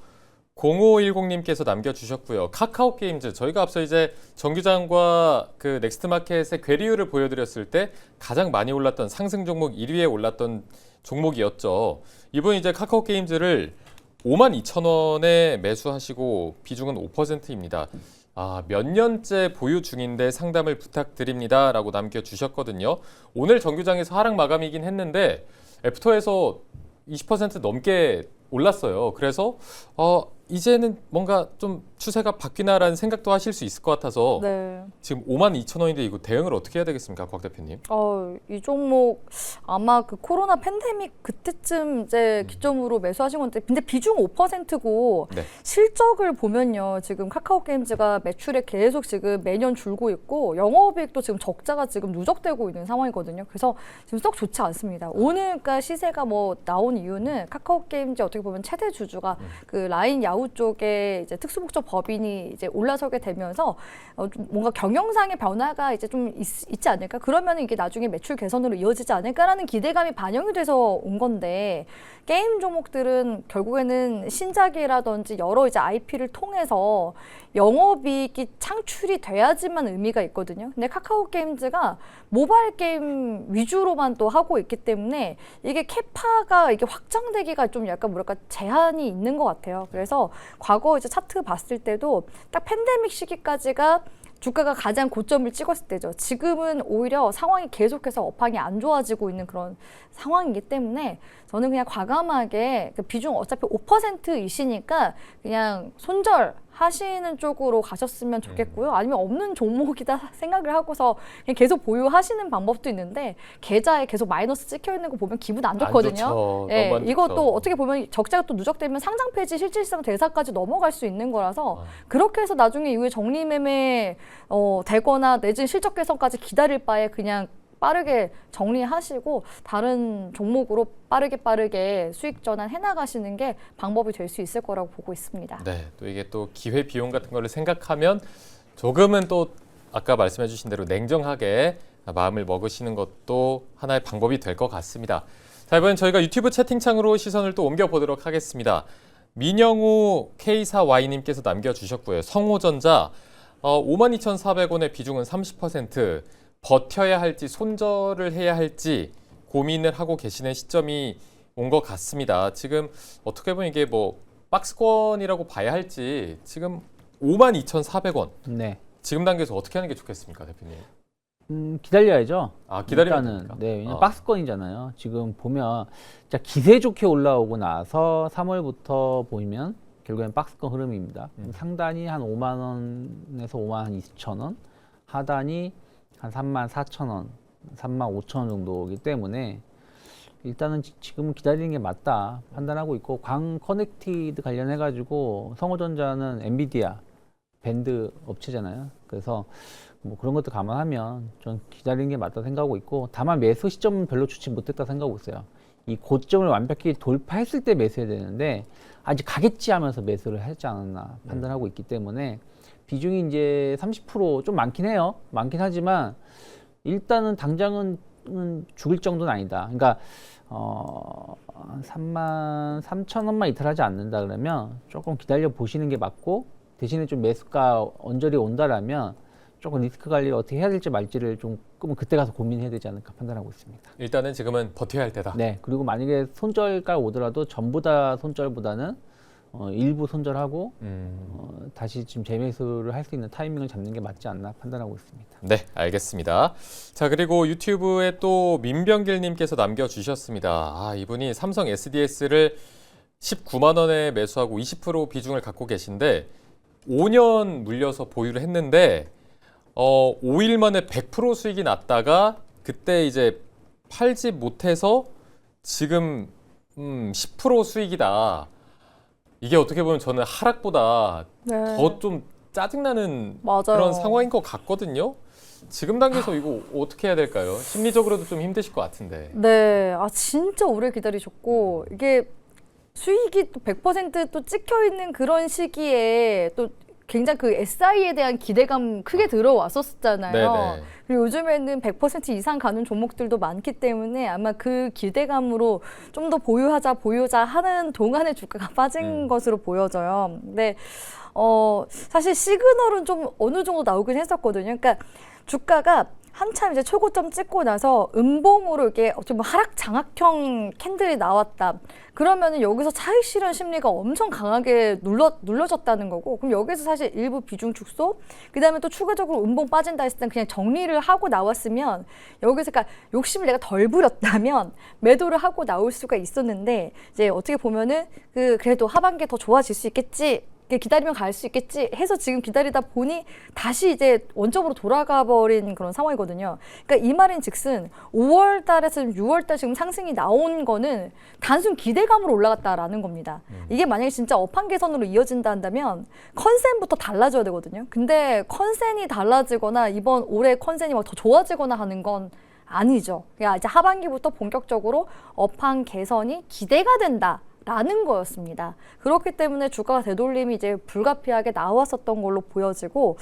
0510님께서 남겨주셨고요. 카카오 게임즈, 저희가 앞서 이제 정규장과 그 넥스트마켓의 괴리율을 보여드렸을 때 가장 많이 올랐던 상승 종목 1위에 올랐던 종목이었죠. 이번 이제 카카오 게임즈를 52,000원에 매수하시고 비중은 5%입니다. 몇 년째 보유 중인데 상담을 부탁드립니다. 라고 남겨주셨거든요. 오늘 정규장에서 하락 마감이긴 했는데 애프터에서 20% 넘게 올랐어요. 그래서 이제는 뭔가 좀 추세가 바뀌나라는 생각도 하실 수 있을 것 같아서 네. 지금 52,000원인데 이거 대응을 어떻게 해야 되겠습니까, 곽 대표님? 이 종목 아마 그 코로나 팬데믹 그때쯤 이제 기점으로 매수하신 건데, 근데 비중 5%고 네. 실적을 보면요, 지금 카카오 게임즈가 매출에 계속 지금 매년 줄고 있고 영업이익도 지금 적자가 지금 누적되고 있는 상황이거든요. 그래서 지금 썩 좋지 않습니다. 오늘 그러니까 시세가 뭐 나온 이유는 카카오 게임즈 어떻게 보면 최대 주주가 그 라인 야후 쪽에 이제 특수목적 법인이 이제 올라서게 되면서 좀 뭔가 경영상의 변화가 이제 좀 있지 않을까? 그러면 이게 나중에 매출 개선으로 이어지지 않을까라는 기대감이 반영이 돼서 온 건데, 게임 종목들은 결국에는 신작이라든지 여러 이제 IP를 통해서 영업이익이 창출이 돼야지만 의미가 있거든요. 근데 카카오 게임즈가 모바일 게임 위주로만 또 하고 있기 때문에 이게 캐파가 이게 확장되기가 좀 약간 뭐랄까 제한이 있는 것 같아요. 그래서 과거 이제 차트 봤을 때도 딱 팬데믹 시기까지가 주가가 가장 고점을 찍었을 때죠. 지금은 오히려 상황이 계속해서 업황이 안 좋아지고 있는 그런 상황이기 때문에 저는 그냥 과감하게 그 비중 어차피 5%이시니까 그냥 손절하시는 쪽으로 가셨으면 좋겠고요. 아니면 없는 종목이다 생각을 하고서 그냥 계속 보유하시는 방법도 있는데, 계좌에 계속 마이너스 찍혀 있는 거 보면 기분 안 좋거든요. 예, 이것도 어떻게 보면 적자가 또 누적되면 상장 폐지 실질상 대사까지 넘어갈 수 있는 거라서 그렇게 해서 나중에 이후에 정리매매 되거나 내진 실적 개선까지 기다릴 바에 그냥 빠르게 정리하시고 다른 종목으로 빠르게 수익 전환 해나가시는 게 방법이 될 수 있을 거라고 보고 있습니다. 네, 또 이게 또 기회 비용 같은 거를 생각하면 조금은 또 아까 말씀해 주신 대로 냉정하게 마음을 먹으시는 것도 하나의 방법이 될 것 같습니다. 자, 이번엔 저희가 유튜브 채팅창으로 시선을 또 옮겨보도록 하겠습니다. 민영우 K4Y님께서 남겨주셨고요. 성호전자 52,400원의 비중은 30%, 버텨야 할지 손절을 해야 할지 고민을 하고 계시는 시점이 온 것 같습니다. 지금 어떻게 보면 이게 뭐 박스권이라고 봐야 할지 지금 52,400원. 네. 지금 단계에서 어떻게 하는 게 좋겠습니까, 대표님? 기다려야죠. 기다리면 일단은 됩니까? 네, 왜냐면 박스권이잖아요. 지금 보면 진짜 기세 좋게 올라오고 나서 3월부터 보이면 결국엔 박스권 흐름입니다. 상단이 한 5만 원에서 5만 2천 원, 하단이 한 3만 4천 원, 3만 5천 원 정도이기 때문에 일단은 지금은 기다리는 게 맞다 판단하고 있고, 광 커넥티드 관련해 가지고 성호전자는 엔비디아 밴드 업체잖아요. 그래서 뭐 그런 것도 감안하면 좀 기다리는 게 맞다 생각하고 있고, 다만 매수 시점은 별로 좋지 못했다 생각하고 있어요. 이 고점을 완벽히 돌파했을 때 매수해야 되는데 아직 가겠지 하면서 매수를 하지 않았나 판단하고 있기 때문에 비중이 이제 30% 좀 많긴 해요. 많긴 하지만 일단은 당장은 죽을 정도는 아니다. 그러니까 33,000원만 이탈하지 않는다 그러면 조금 기다려 보시는 게 맞고, 대신에 좀 매수가 언저리 온다라면 조금 리스크 관리를 어떻게 해야 될지 말지를 좀 그때 가서 고민해야 되지 않을까 판단하고 있습니다. 일단은 지금은 버텨야 할 때다. 네. 그리고 만약에 손절가 오더라도 전부 다 손절보다는 일부 손절하고 다시 지금 재매수를 할 수 있는 타이밍을 잡는 게 맞지 않나 판단하고 있습니다. 네, 알겠습니다. 자, 그리고 유튜브에 또 민병길님께서 남겨주셨습니다. 아, 이분이 삼성 SDS를 19만 원에 매수하고 20% 비중을 갖고 계신데 5년 물려서 보유를 했는데 5일 만에 100% 수익이 났다가 그때 이제 팔지 못해서 지금 10% 수익이다. 이게 어떻게 보면 저는 하락보다 네. 더 좀 짜증나는 맞아요. 그런 상황인 것 같거든요. 지금 단계에서 이거 어떻게 해야 될까요? 심리적으로도 좀 힘드실 것 같은데. 네, 진짜 오래 기다리셨고, 이게 수익이 또 100%또 찍혀 있는 그런 시기에 또 굉장히 그 SI에 대한 기대감 크게 들어왔었잖아요. 네네. 그리고 요즘에는 100% 이상 가는 종목들도 많기 때문에 아마 그 기대감으로 좀 더 보유자 하는 동안에 주가가 빠진 것으로 보여져요. 근데 사실 시그널은 좀 어느 정도 나오긴 했었거든요. 그러니까 주가가 한참 이제 최고점 찍고 나서 음봉으로 이렇게 좀 하락 장악형 캔들이 나왔다. 그러면은 여기서 차익 실현 심리가 엄청 강하게 눌러졌다는 거고, 그럼 여기서 사실 일부 비중 축소, 그 다음에 또 추가적으로 음봉 빠진다 했을 땐 그냥 정리를 하고 나왔으면, 여기서 그러니까 욕심을 내가 덜 부렸다면 매도를 하고 나올 수가 있었는데, 이제 어떻게 보면은 그래도 하반기에 더 좋아질 수 있겠지, 기다리면 갈 수 있겠지 해서 지금 기다리다 보니 다시 이제 원점으로 돌아가 버린 그런 상황이거든요. 그러니까 이 말인 즉슨 5월 달에서 6월 달 지금 상승이 나온 거는 단순 기대감으로 올라갔다라는 겁니다. 이게 만약에 진짜 업황 개선으로 이어진다 한다면 컨센부터 달라져야 되거든요. 근데 컨센이 달라지거나 이번 올해 컨센이 막 더 좋아지거나 하는 건 아니죠. 그러니까 이제 하반기부터 본격적으로 업황 개선이 기대가 된다. 라는 거였습니다. 그렇기 때문에 주가가 되돌림이 이제 불가피하게 나왔었던 걸로 보여지고,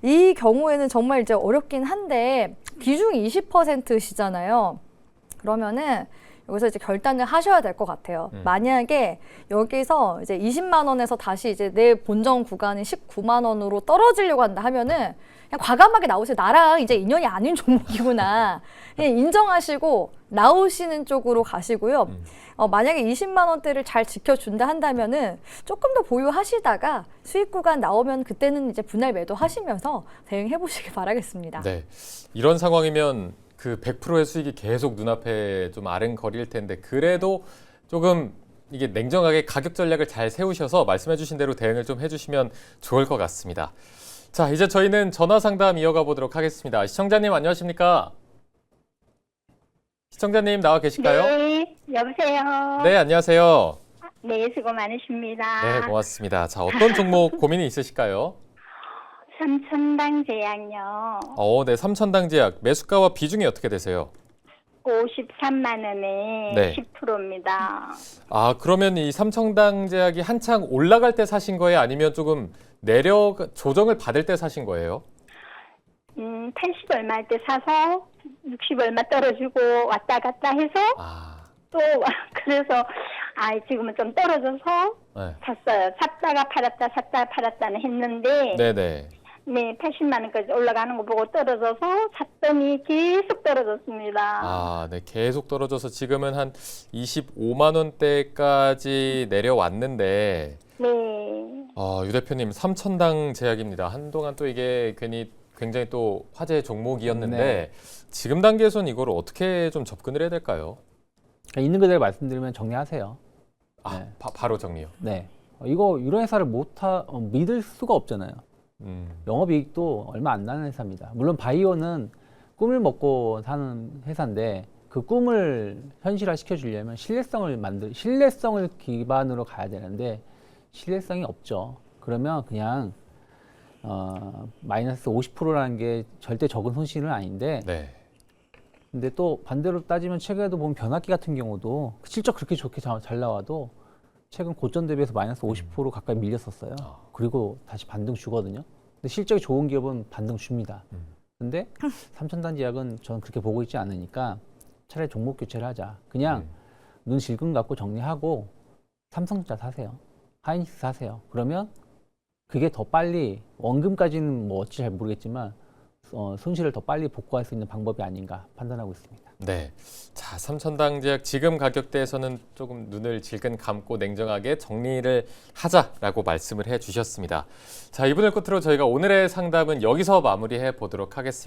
이 경우에는 정말 이제 어렵긴 한데, 비중이 20%시잖아요. 그러면은 여기서 이제 결단을 하셔야 될 것 같아요. 만약에 여기서 이제 20만 원에서 다시 이제 내 본전 구간인 19만 원으로 떨어지려고 한다 하면은 그냥 과감하게 나오세요. 나랑 이제 인연이 아닌 종목이구나. 그냥 인정하시고 나오시는 쪽으로 가시고요. 만약에 20만 원대를 잘 지켜준다 한다면은 조금 더 보유하시다가 수익 구간 나오면 그때는 이제 분할 매도하시면서 대응해 보시길 바라겠습니다. 네, 이런 상황이면 그 100%의 수익이 계속 눈앞에 좀 아른거릴 텐데, 그래도 조금 이게 냉정하게 가격 전략을 잘 세우셔서 말씀해주신 대로 대응을 좀 해주시면 좋을 것 같습니다. 자, 이제 저희는 전화 상담 이어가 보도록 하겠습니다. 시청자님 안녕하십니까? 시청자님 나와 계실까요? 네, 여보세요. 네, 안녕하세요. 네, 수고 많으십니다. 네, 고맙습니다. 자, 어떤 종목 고민이 있으실까요? 삼천당 제약요. 네, 삼천당 제약 매수가와 비중이 어떻게 되세요? 53만 원에 네. 10%입니다. 그러면 이 삼천당 제약이 한창 올라갈 때 사신 거예요? 아니면 조금 조정을 받을 때 사신 거예요? 80 얼마 할 때 사서 60 얼마 떨어지고 왔다 갔다 해서 또 그래서 지금은 좀 떨어져서 네. 샀어요. 샀다가 팔았다는 했는데 네네. 네, 80만 원까지 올라가는 거 보고 떨어져서 샀더니 계속 떨어졌습니다. 네, 계속 떨어져서 지금은 한 25만 원대까지 내려왔는데, 네. 유 대표님 삼천당 제약입니다. 한동안 또 이게 굉장히 또 화제의 종목이었는데, 네. 지금 단계에서는 이걸 어떻게 좀 접근을 해야 될까요? 있는 그대로 말씀드리면 정리하세요. 네. 바로 정리요. 네. 이런 회사를 믿을 수가 없잖아요. 영업이익도 얼마 안 나는 회사입니다. 물론 바이오는 꿈을 먹고 사는 회사인데 그 꿈을 현실화 시켜주려면 신뢰성을 기반으로 가야 되는데 신뢰성이 없죠. 그러면 그냥 마이너스 50%라는 게 절대 적은 손실은 아닌데 네. 근데 또 반대로 따지면 최근에도 보면 변압기 같은 경우도 실적 그렇게 좋게 잘 나와도 최근 고점 대비해서 마이너스 50% 가까이 밀렸었어요. 그리고 다시 반등 주거든요. 근데 실적이 좋은 기업은 반등 줍니다. 근데 삼천단지 약은 저는 그렇게 보고 있지 않으니까 차라리 종목 교체를 하자. 그냥 눈 질끈 갖고 정리하고 삼성전자 사세요. 하이닉스 사세요. 그러면 그게 더 빨리 원금까지는 뭐 어찌 잘 모르겠지만 손실을 더 빨리 복구할 수 있는 방법이 아닌가 판단하고 있습니다. 네. 자, 삼천당제약 지금 가격대에서는 조금 눈을 질끈 감고 냉정하게 정리를 하자라고 말씀을 해 주셨습니다. 자, 이분을 끝으로 저희가 오늘의 상담은 여기서 마무리해 보도록 하겠습니다.